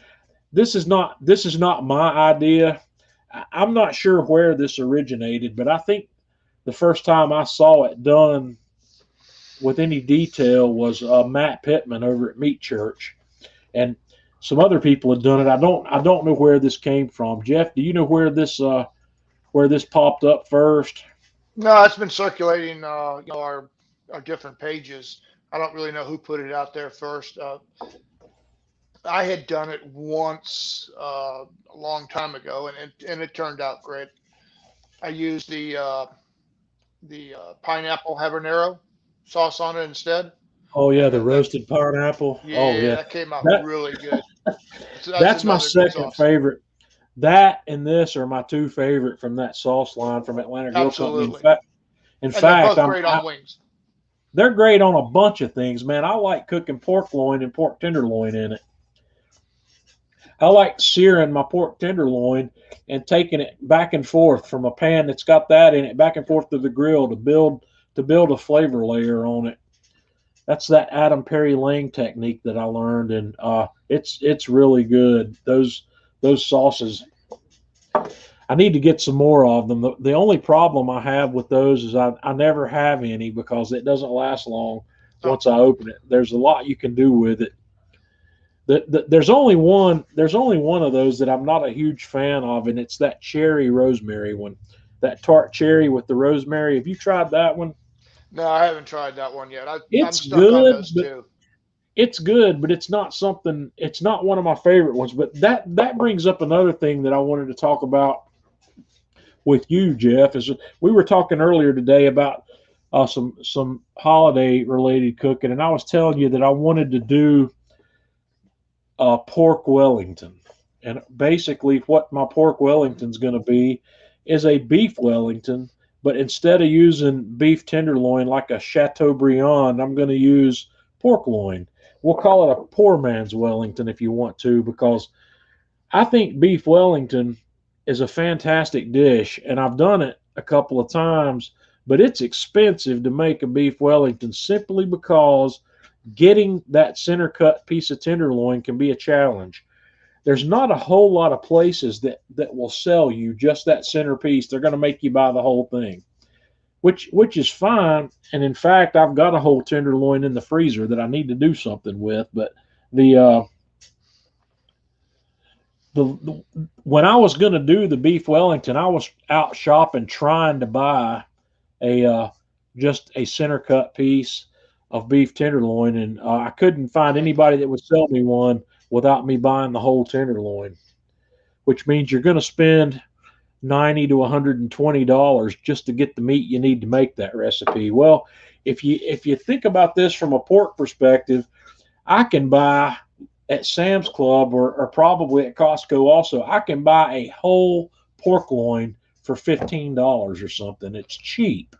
This is not my idea. I'm not sure where this originated, but I think the first time I saw it done with any detail was Matt Pittman over at Meat Church, and some other people had done it. I don't know where this came from. Jeff, do you know where this popped up first? No, it's been circulating, our different pages. I don't really know who put it out there first. I had done it once a long time ago, and it turned out great. I used the pineapple habanero sauce on it instead. Oh yeah, the roasted pineapple. Yeah, Oh yeah, that came out that, really good. So that's my another good second sauce. favorite. That and this are my two favorite from that sauce line from Atlanta Grill Company. Absolutely. In And they're fact, both great on wings. they're great on a bunch of things, man. I like cooking pork loin and pork tenderloin in it. I like searing my pork tenderloin and taking it back and forth from a pan that's got that in it, back and forth to the grill to build a flavor layer on it. That's that Adam Perry Lang technique that I learned, and it's really good. Those sauces, I need to get some more of them. The only problem I have with those is I never have any because it doesn't last long once I open it. There's a lot you can do with it. There's only one of those that I'm not a huge fan of, and it's that cherry rosemary one, that tart cherry with the rosemary. Have you tried that one? No, I haven't tried that one yet. I'm stuck good, on those but too. it's good, but it's not one of my favorite ones. But that brings up another thing that I wanted to talk about with you, Jeff. Is we were talking earlier today about some holiday related cooking, and I was telling you that I wanted to do pork Wellington, and basically what my pork Wellington's going to be is a beef Wellington, but instead of using beef tenderloin like a Chateaubriand, I'm going to use pork loin. We'll call it a poor man's Wellington if you want to, because I think beef Wellington is a fantastic dish, and I've done it a couple of times, but it's expensive to make a beef Wellington simply because getting that center cut piece of tenderloin can be a challenge. There's not a whole lot of places that will sell you just that center piece. They're going to make you buy the whole thing, which is fine. And in fact, I've got a whole tenderloin in the freezer that I need to do something with. But the when I was going to do the beef Wellington, I was out shopping trying to buy just a center cut piece of beef tenderloin, and I couldn't find anybody that would sell me one without me buying the whole tenderloin, which means you're going to spend $90 to $120 just to get the meat you need to make that recipe. Well, if you think about this from a pork perspective, I can buy at Sam's Club or probably at Costco also, I can buy a whole pork loin for $15 or something. It's cheap.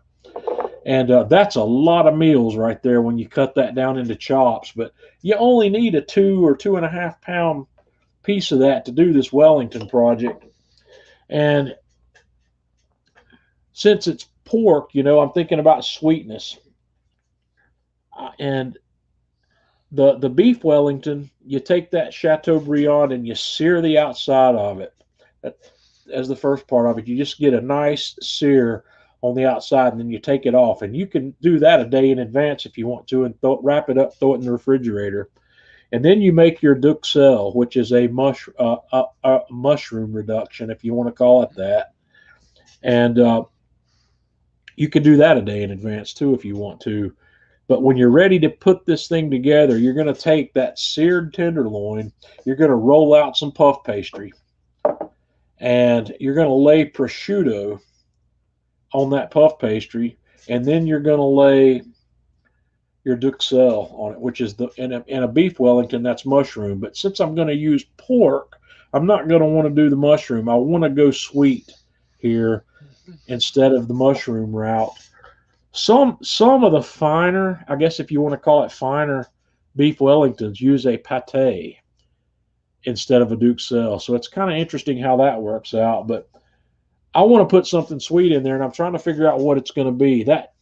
And that's a lot of meals right there when you cut that down into chops. But you only need a 2 or 2.5 pound piece of that to do this Wellington project. And since it's pork, I'm thinking about sweetness. And the beef Wellington, you take that Chateaubriand and you sear the outside of it. As the first part of it, you just get a nice sear on the outside, and then you take it off. And you can do that a day in advance if you want to, and wrap it up, throw it in the refrigerator. And then you make your duxelle, which is a mushroom reduction, if you want to call it that. And you can do that a day in advance too if you want to. But when you're ready to put this thing together, you're going to take that seared tenderloin, you're going to roll out some puff pastry, and you're going to lay prosciutto on that puff pastry, and then you're going to lay your duxelle on it, which is in a beef Wellington, that's mushroom. But since I'm going to use pork, I'm not going to want to do the mushroom. I want to go sweet here instead of the mushroom route. Some of the finer, I guess if you want to call it finer, beef Wellingtons use a pate instead of a duxelle. So it's kind of interesting how that works out. But I want to put something sweet in there, and I'm trying to figure out what it's going to be. That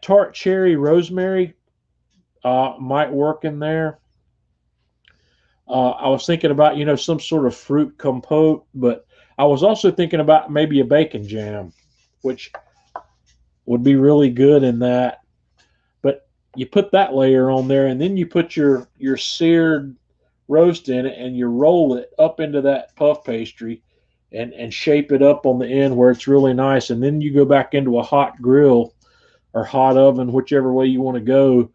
tart cherry rosemary might work in there. I was thinking about, some sort of fruit compote, but I was also thinking about maybe a bacon jam, which would be really good in that. But you put that layer on there, and then you put your seared roast in it, and you roll it up into that puff pastry and shape it up on the end where it's really nice. And then you go back into a hot grill or hot oven, whichever way you want to go,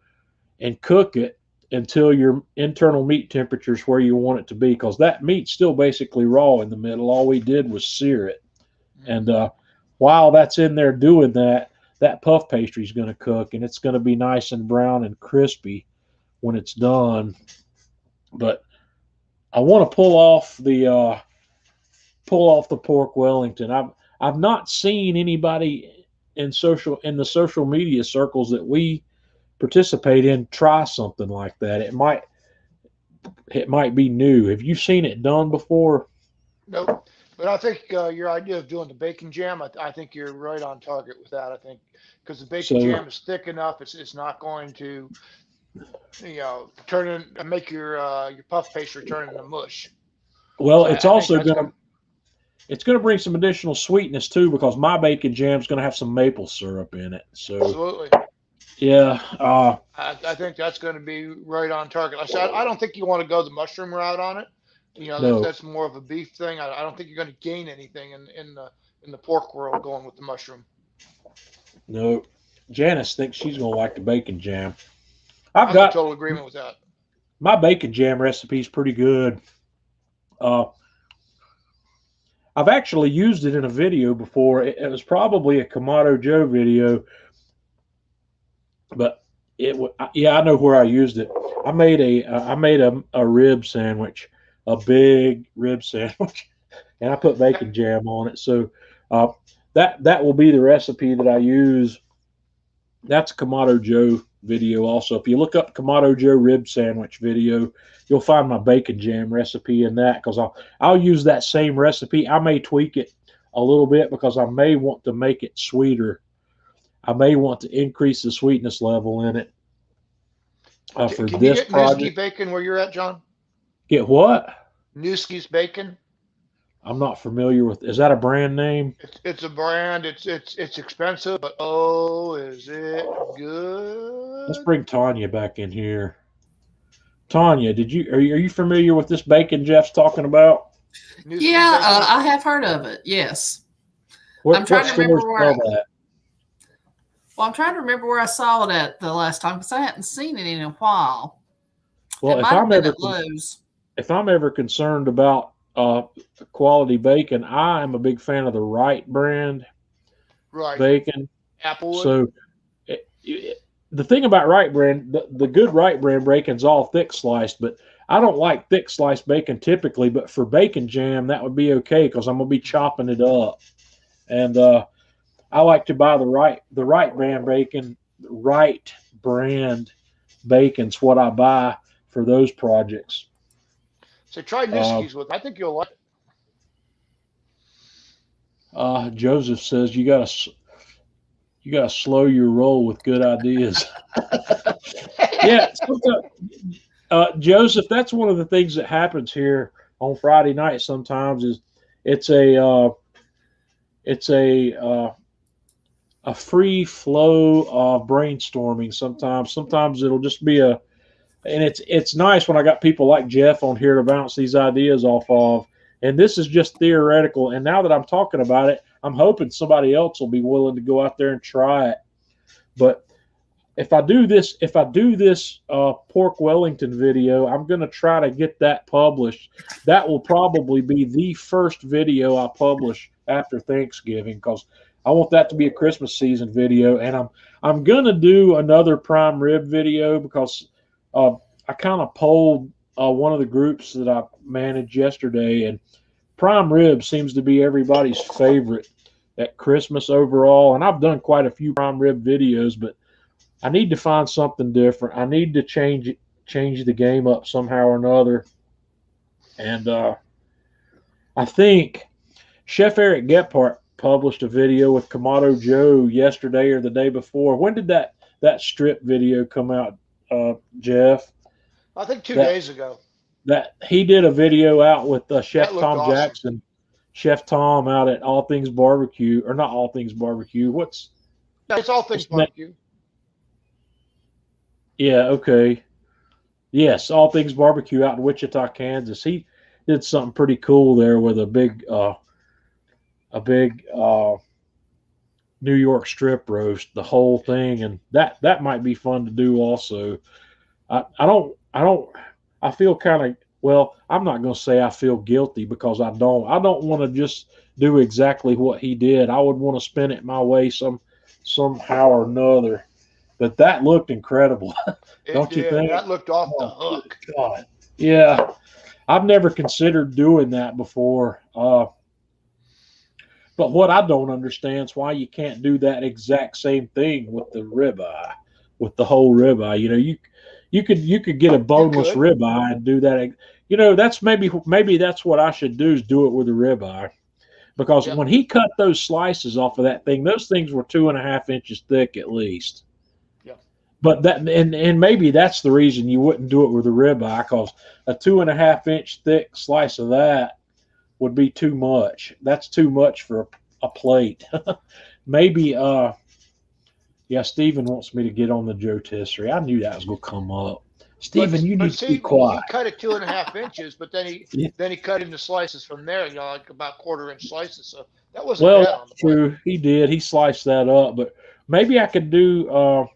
and cook it until your internal meat temperature is where you want it to be, because that meat's still basically raw in the middle. All we did was sear it. And while that's in there doing that, that puff pastry is going to cook, and it's going to be nice and brown and crispy when it's done. But I want to pull off the pork Wellington. I've not seen anybody in the social media circles that we participate in try something like that. It might be new. Have you seen it done before? Nope. But I think your idea of doing the bacon jam, I think you're right on target with that. I think because the bacon jam is thick enough, it's not going to, turn in, make your puff pastry turn into mush. Well, so it's also going to bring some additional sweetness too, because my bacon jam is going to have some maple syrup in it. So absolutely. Yeah. I think that's going to be right on target. Like I said, I don't think you want to go the mushroom route on it. No. That's more of a beef thing. I don't think you're going to gain anything in the pork world going with the mushroom. No. Janice thinks she's going to like the bacon jam. I'm in total agreement with that. My bacon jam recipe is pretty good. I've actually used it in a video before. It was probably a Kamado Joe video, but I know where I used it. I made a rib sandwich, a big rib sandwich, and I put bacon jam on it. So that will be the recipe that I use. That's a Kamado Joe video also. If you look up Kamado Joe rib sandwich video, you'll find my bacon jam recipe in that, because I'll use that same recipe. I may tweak it a little bit because I may want to make it sweeter. I may want to increase the sweetness level in it for Can this you get project. Newski bacon where you're at, John? Get what? Newski's bacon. I'm not familiar with. Is that a brand name? It's a brand. It's expensive, but oh, is it good? Let's bring Tanya back in here. Tanya, are you familiar with this bacon Jeff's talking about? Yeah, I have heard of it. Yes. I'm trying to remember where. Well, I'm trying to remember where I saw it at the last time, because I hadn't seen it in a while. Well, it might have been at Lowe's. If I'm ever concerned about quality bacon. I am a big fan of the Wright brand Right. bacon. Applewood. So the thing about Wright brand, the good Wright brand bacon's all thick sliced, but I don't like thick sliced bacon typically. But for bacon jam, that would be okay because I'm gonna be chopping it up. And I like to buy the Wright brand bacon. The Wright brand bacon's what I buy for those projects. So try Niski's with. I think you'll like it. Joseph says you gotta slow your roll with good ideas. Yeah, Joseph, that's one of the things that happens here on Friday night. Sometimes is it's a free flow of brainstorming. Sometimes it'll just be and it's nice when I got people like Jeff on here to bounce these ideas off of. And this is just theoretical. And now that I'm talking about it, I'm hoping somebody else will be willing to go out there and try it. But if I do this pork Wellington video, I'm going to try to get that published. That will probably be the first video I publish after Thanksgiving because I want that to be a Christmas season video. And I'm going to do another prime rib video because I kind of polled one of the groups that I managed yesterday, and prime rib seems to be everybody's favorite at Christmas overall. And I've done quite a few prime rib videos, but I need to find something different. I need to change the game up somehow or another. And I think Chef Eric Gephardt published a video with Kamado Joe yesterday or the day before. When did that strip video come out, Jeff? I think 2 days ago. That he did a video out with Chef Tom awesome. Jackson, Chef Tom out at All Things Barbecue, or not All Things Barbecue. It's All Things Barbecue. Yeah, okay. Yes, All Things Barbecue out in Wichita, Kansas. He did something pretty cool there with a big New York strip roast, the whole thing, and that might be fun to do also. I feel kind of, well, I'm not going to say I feel guilty because I don't want to just do exactly what he did. I would want to spin it my way somehow or another. But that looked incredible. Don't you think? That looked off the hook. God. Yeah. I've never considered doing that before. But what I don't understand is why you can't do that exact same thing with the ribeye, with the whole ribeye. You know, you could get a boneless ribeye and do that. You know, that's maybe that's what I should do is do it with a ribeye. Because when he cut those slices off of that thing, those things were 2.5 inches thick at least. But that and maybe that's the reason you wouldn't do it with a ribeye, because a 2.5 inch thick slice of that would be too much. That's too much for a plate. Maybe Stephen wants me to get on the Joe Tisserie. I knew that was gonna come up. Stephen, you need to be quiet. He cut it 2.5 inches, but then he cut into slices from there, like about 1/4 inch slices. So that wasn't bad on the true. plate. He did. He sliced that up, but maybe I could do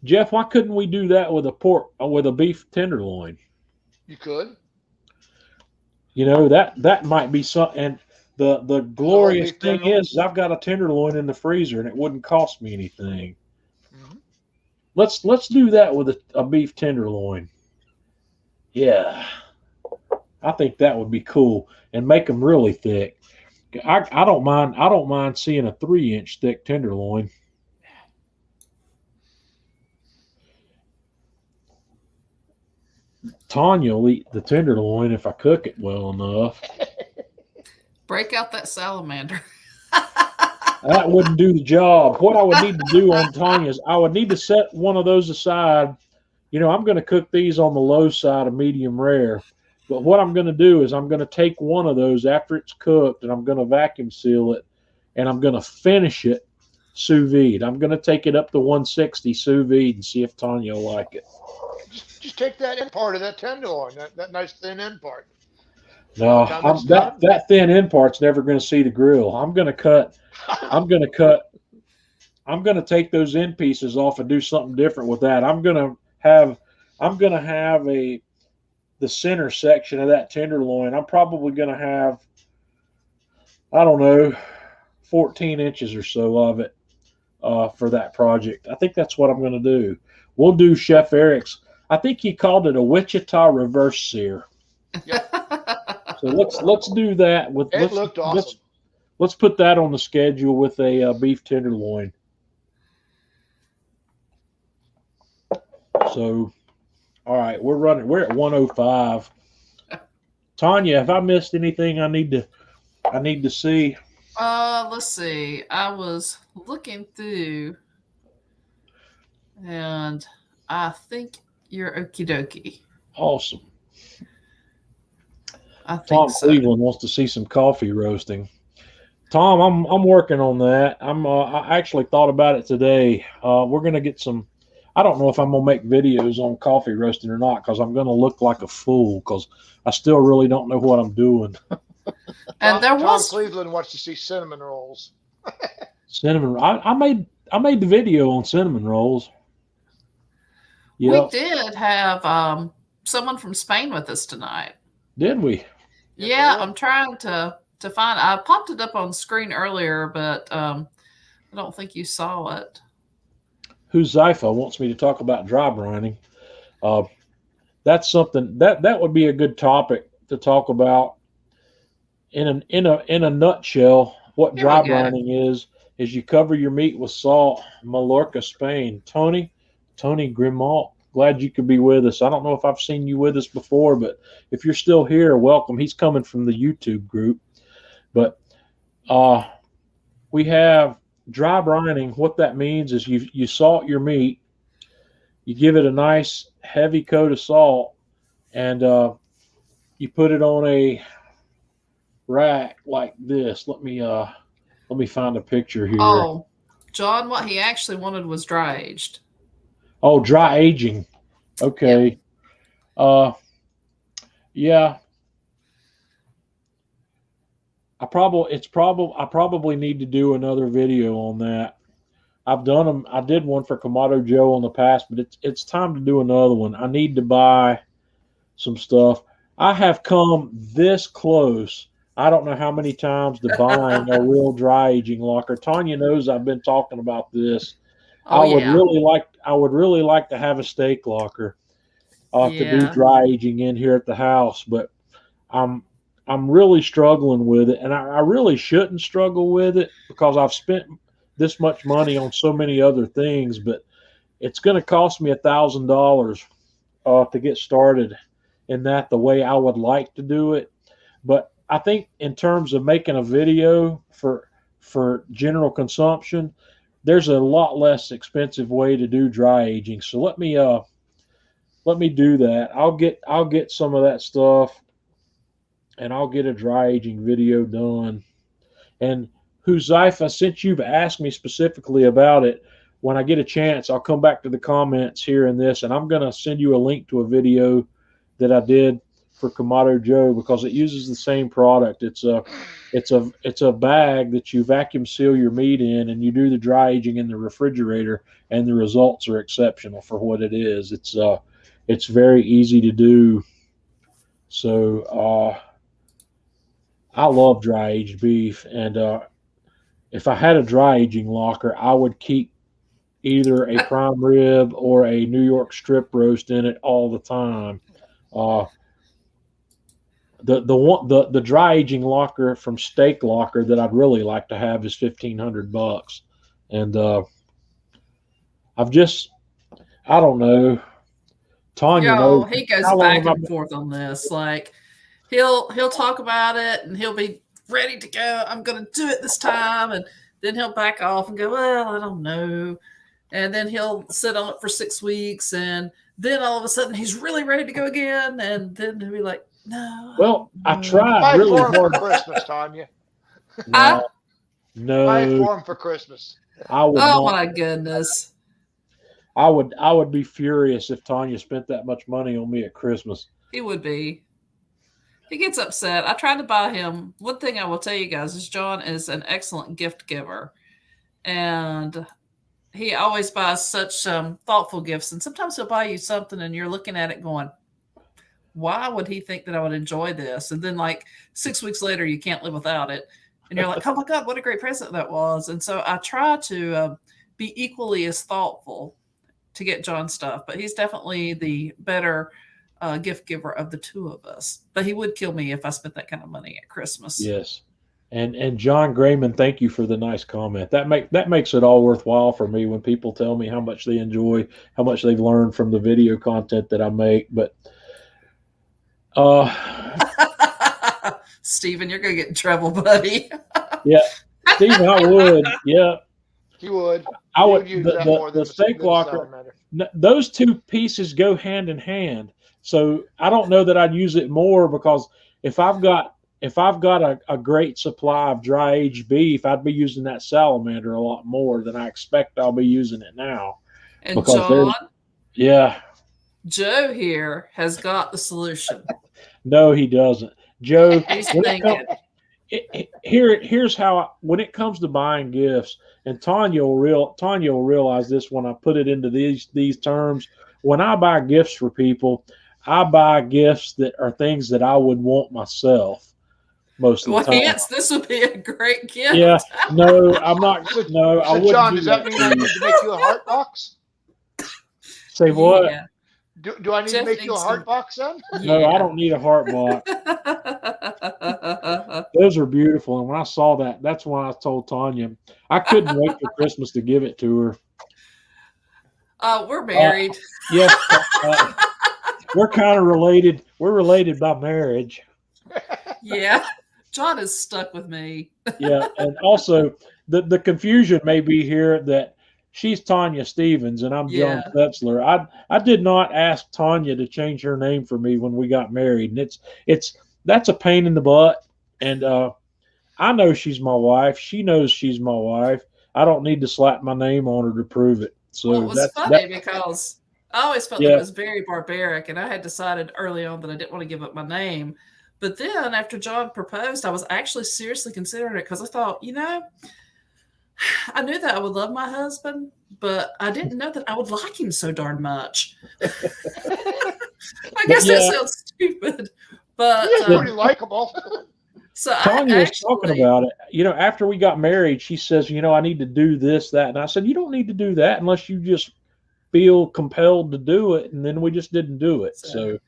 Jeff, why couldn't we do that with a beef tenderloin? You could. You know, that might be something. And the glorious thing is I've got a tenderloin in the freezer and it wouldn't cost me anything. Mm-hmm. Let's do that with a beef tenderloin. Yeah. I think that would be cool and make them really thick. I don't mind seeing a 3-inch thick tenderloin. Tanya will eat the tenderloin if I cook it well enough. Break out that salamander. That wouldn't do the job. What I would need to do on Tanya's, I would need to set one of those aside. You know, I'm going to cook these on the low side of medium rare. But what I'm going to do is I'm going to take one of those after it's cooked and I'm going to vacuum seal it and I'm going to finish it sous vide. I'm going to take it up to 160 sous vide and see if Tanya will like it. Just take that end part of that tenderloin, that nice thin end part. No, that thin end part's never going to see the grill. I'm going to take those end pieces off and do something different with that. I'm going to have the center section of that tenderloin. I'm probably going to have, I don't know, 14 inches or so of it for that project. I think that's what I'm going to do. We'll do Chef Eric's. I think he called it a Wichita reverse sear. Yep. So let's do that with. It looked awesome. Let's put that on the schedule with a beef tenderloin. So, all right, we're at 105. Tanya, have I missed anything I need to see? Let's see. I was looking through, and I think you're okie dokie. Awesome. I think Tom so. Cleveland wants to see some coffee roasting. Tom, I'm working on that. I actually thought about it today. We're gonna get some. I don't know if I'm gonna make videos on coffee roasting or not because I'm gonna look like a fool because I still really don't know what I'm doing. And Tom Cleveland wants to see cinnamon rolls. Cinnamon. I made the video on cinnamon rolls. We did have someone from Spain with us tonight. Did we? Yeah, I'm trying to find. I popped it up on screen earlier, but I don't think you saw it. Huzaifa wants me to talk about dry brining. That's something that would be a good topic to talk about. In a nutshell, what dry brining is you cover your meat with salt. Mallorca, Spain. Tony Grimault, glad you could be with us. I don't know if I've seen you with us before, but if you're still here, welcome. He's coming from the YouTube group. But we have dry brining. What that means is you salt your meat, you give it a nice heavy coat of salt, and you put it on a rack like this. Let me find a picture here. Oh, John, what he actually wanted was dry aged. Oh, dry aging. Okay. Yep. Yeah. I probably need to do another video on that. I've done them. I did one for Kamado Joe in the past, but it's time to do another one. I need to buy some stuff. I have come this close. I don't know how many times to buying a real dry aging locker. Tanya knows I've been talking about this. I would really like to have a steak locker to do dry aging in here at the house, but I'm really struggling with it, and I really shouldn't struggle with it because I've spent this much money on so many other things, but it's going to cost me $1,000 to get started in that the way I would like to do it. But I think in terms of making a video for general consumption, there's a lot less expensive way to do dry aging. So let me do that. I'll get some of that stuff, and I'll get a dry aging video done. And Huzaifa, since you've asked me specifically about it, when I get a chance, I'll come back to the comments here in this, and I'm going to send you a link to a video that I did for Kamado Joe because it uses the same product. It's a bag that you vacuum seal your meat in, and you do the dry aging in the refrigerator, and the results are exceptional for what it is. It's very easy to do. So I love dry aged beef, and if I had a dry aging locker, I would keep either a prime rib or a New York strip roast in it all the time. The dry aging locker from Steak Locker that I'd really like to have is $1,500, and I don't know. Tanya knows. He goes back and forth on this. Like he'll talk about it and he'll be ready to go. I'm going to do it this time, and then he'll back off and go, well, I don't know, and then he'll sit on it for 6 weeks, and then all of a sudden he's really ready to go again, and then he'll be like, no. Well, I tried really hard for Christmas, Tanya. No. Buy for him for Christmas. My goodness. I would be furious if Tanya spent that much money on me at Christmas. He would be. He gets upset. I tried to buy him. One thing I will tell you guys is John is an excellent gift giver, and he always buys such thoughtful gifts. And sometimes he'll buy you something, and you're looking at it going, why would he think that I would enjoy this? And then like 6 weeks later, you can't live without it. And you're like, oh my God, what a great present that was. And so I try to be equally as thoughtful to get John stuff, but he's definitely the better gift giver of the two of us. But he would kill me if I spent that kind of money at Christmas. Yes. And John Grayman, thank you for the nice comment. That makes it all worthwhile for me when people tell me how much they enjoy, how much they've learned from the video content that I make. But Stephen, you're gonna get in trouble, buddy. Yeah, Stephen, I would. Yeah, you would. I would. Use that more The than steak locker. Those two pieces go hand in hand. So I don't know that I'd use it more, because if I've got a great supply of dry aged beef, I'd be using that salamander a lot more than I expect I'll be using it now. And John, yeah, Joe here has got the solution. No, he doesn't. Joe, He's thinking. Here's how when it comes to buying gifts, and Tanya will realize this when I put it into these terms. When I buy gifts for people, I buy gifts that are things that I would want myself most of the time. Hence, this would be a great gift. Yeah, no, I'm not. No, I wouldn't. John, does that mean I need to make you a heart box? Say what? Yeah. Do I need to make you a heart box then? No, I don't need a heart box. Those are beautiful. And when I saw that, that's when I told Tanya I couldn't wait for Christmas to give it to her. We're married. Yes. We're kind of related. We're related by marriage. Yeah. John is stuck with me. Yeah. And also the confusion may be here that she's Tanya Stevens and I'm John Setzler. I did not ask Tanya to change her name for me when we got married. And that's a pain in the butt. And I know she's my wife. She knows she's my wife. I don't need to slap my name on her to prove it. So it was funny because I always felt it was very barbaric, and I had decided early on that I didn't want to give up my name. But then after John proposed, I was actually seriously considering it, because I thought, I knew that I would love my husband, but I didn't know that I would like him so darn much. I guess that sounds stupid, but he's pretty likable. So Tanya was talking about it. After we got married, she says, I need to do this, that. And I said, you don't need to do that unless you just feel compelled to do it. And then we just didn't do it. So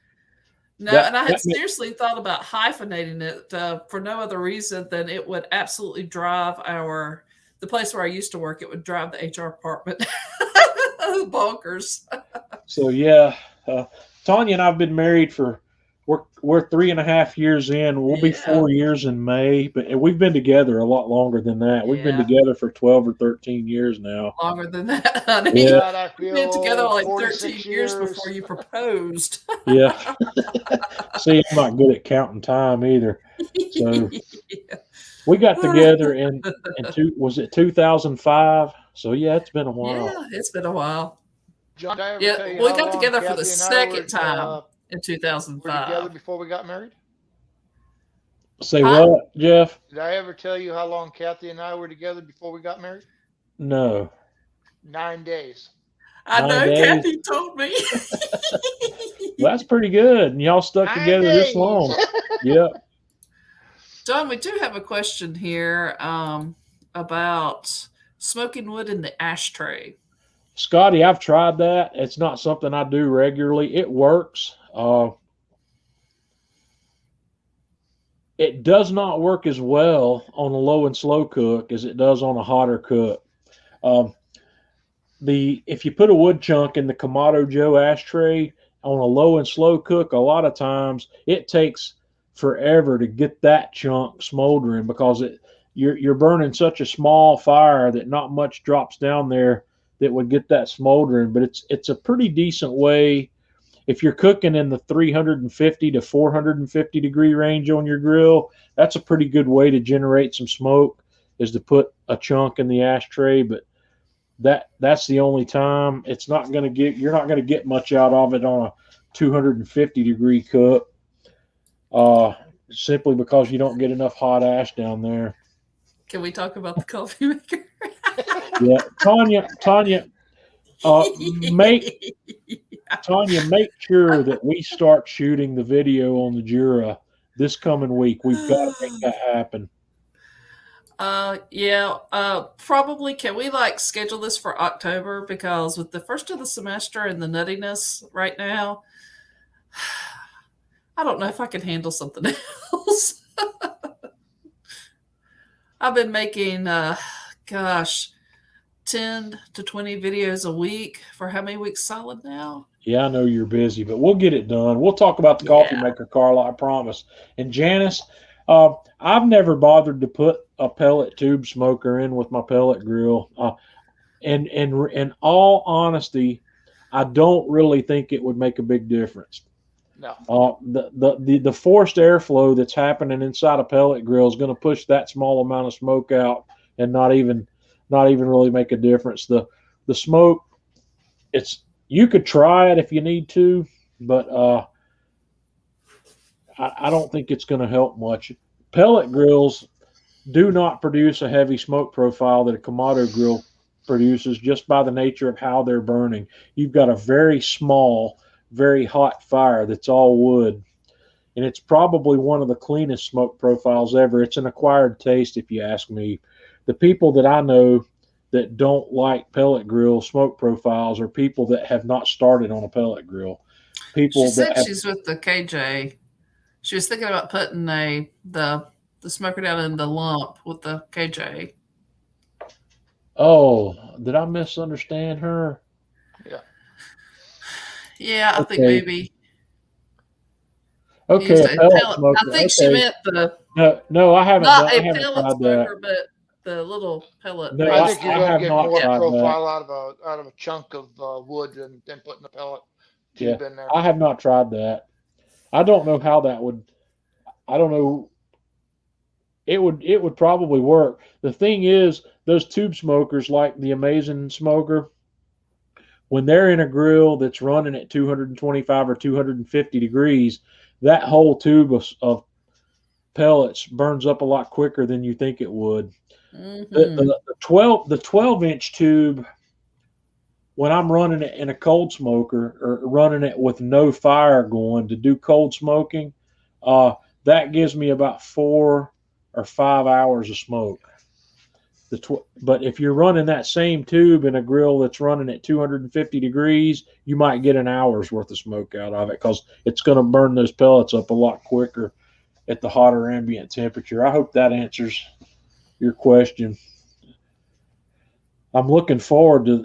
and I had seriously thought about hyphenating it for no other reason than it would absolutely drive the place where I used to work. It would drive the HR department bonkers. So Tanya and I've been married for, we're 3.5 years in. We'll be 4 years in May, but we've been together a lot longer than that. We've been together for 12 or 13 years now. Longer than that, honey. Yeah. We've been together like 13 years before you proposed. Yeah. See, I'm not good at counting time either. So we got together in 2005? So it's been a while. Yeah, it's been a while. John, we got together for the second time. In 2005. Were together before we got married? Say what, Jeff? Did I ever tell you how long Kathy and I were together before we got married? No. 9 days. I know, Kathy told me. Well, that's pretty good. And y'all stuck together this long. Yeah. John, we do have a question here about smoking wood in the ashtray. Scotty, I've tried that. It's not something I do regularly. It works. It does not work as well on a low and slow cook as it does on a hotter cook. If you put a wood chunk in the Kamado Joe ashtray on a low and slow cook, a lot of times it takes forever to get that chunk smoldering, because you're burning such a small fire that not much drops down there that would get that smoldering. But it's a pretty decent way. If you're cooking in the 350 to 450 degree range on your grill, that's a pretty good way to generate some smoke, is to put a chunk in the ashtray. But that's the only time. You're not going to get much out of it on a 250 degree cook, simply because you don't get enough hot ash down there. Can we talk about the coffee maker? Yeah, Tanya, Tanya, make sure that we start shooting the video on the Jura this coming week. We've got to make that happen. Yeah, probably. Can we like schedule this for October? Because with the first of the semester and the nuttiness right now, I don't know if I can handle something else. I've been making, gosh, 10 to 20 videos a week for how many weeks solid now? Yeah, I know you're busy, but we'll get it done. We'll talk about the coffee Yeah. maker, Carla, I promise. And Janice, I've never bothered to put a pellet tube smoker in with my pellet grill. And in all honesty, I don't really think it would make a big difference. No. The forced airflow that's happening inside a pellet grill is going to push that small amount of smoke out and not even really make a difference. The smoke, you could try it if you need to, but I don't think it's going to help much. Pellet grills do not produce a heavy smoke profile that a Kamado grill produces just by the nature of how they're burning. You've got a very small, very hot fire that's all wood, and it's probably one of the cleanest smoke profiles ever. It's an acquired taste, if you ask me. The people that I know that don't like pellet grill smoke profiles are people that have not started on a pellet grill. People She said that she's with the KJ. She was thinking about putting the smoker down in the lump with the KJ. Oh, did I misunderstand her? Yeah, I think Okay. maybe. Okay, Used a a pellet pellet. smoker. I think she Okay. meant No, I haven't. not I a haven't pellet tried that. smoker, but the little pellet. No, I base. think you're I going to have get not more tried that. profile out of a chunk of wood than putting a pellet tube in there. I have not tried that. I don't know how that would. I don't know. It would probably work. The thing is, those tube smokers, like the Amazing Smoker, when they're in a grill that's running at 225 or 250 degrees, that whole tube of pellets burns up a lot quicker than you think it would. Mhm. The 12-inch tube, when I'm running it in a cold smoker or running it with no fire going to do cold smoking, that gives me about 4 or 5 hours of smoke. But if you're running that same tube in a grill that's running at 250 degrees, you might get an hour's worth of smoke out of it because it's going to burn those pellets up a lot quicker at the hotter ambient temperature. I hope that answers your question. I'm looking forward to,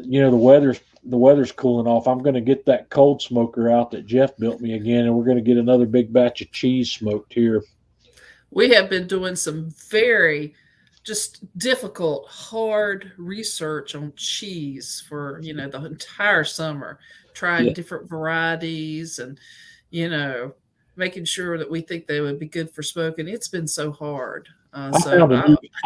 the weather's cooling off. I'm going to get that cold smoker out that Jeff built me again, and we're going to get another big batch of cheese smoked here. We have been doing some very just difficult, hard research on cheese for, the entire summer, trying different varieties and, making sure that we think they would be good for smoking. It's been so hard. I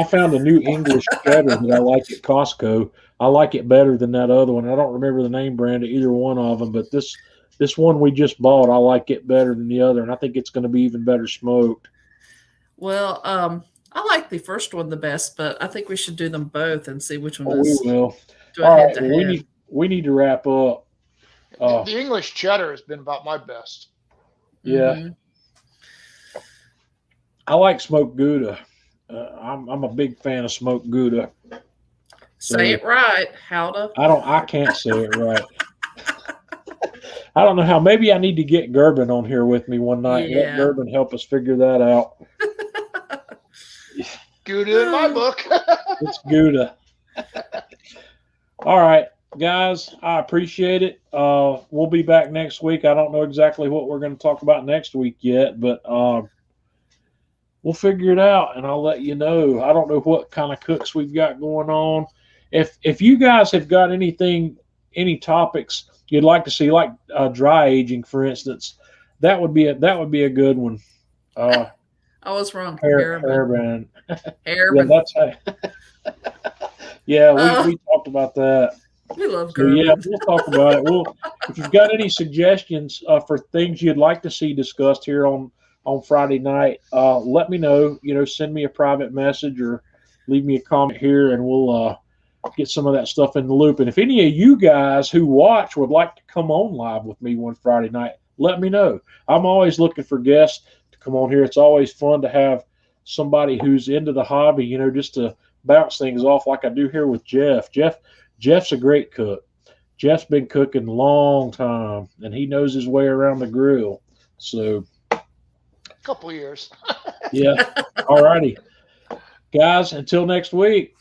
found a new English cheddar that I like at Costco. I like it better than that other one. I don't remember the name brand of either one of them, but this one we just bought, I like it better than the other, and I think it's going to be even better smoked. Well, I like the first one the best, but I think we should do them both and see which one We is. will. Do All a right, head-to-head. we need to wrap up. The English cheddar has been about my best. Yeah. Mhm. I like smoked Gouda. I'm a big fan of smoked Gouda. Say it right. How to? I can't say it right. I don't know how. Maybe I need to get Gerben on here with me one night. Yeah. Let Gerben help us figure that out. Gouda in my book. It's Gouda. All right, guys, I appreciate it. We'll be back next week. I don't know exactly what we're going to talk about next week yet, but we'll figure it out, and I'll let you know. I don't know what kind of cooks we've got going on. If you guys have got any topics you'd like to see, like dry aging, for instance, that would be a good one. I was wrong. Hairband. Hairband. Yeah, that's yeah. We talked about that. We love So, yeah, Gerben. we'll talk about it. If you've got any suggestions for things you'd like to see discussed here on Friday night, let me know. Send me a private message or leave me a comment here, and we'll get some of that stuff in the loop. And if any of you guys who watch would like to come on live with me one Friday night, let me know. I'm always looking for guests to come on here. It's always fun to have somebody who's into the hobby, you know, just to bounce things off like I do here with Jeff. Jeff's a great cook. Jeff's been cooking a long time, and he knows his way around the grill. So, Couple years. yeah. All righty. Guys, until next week.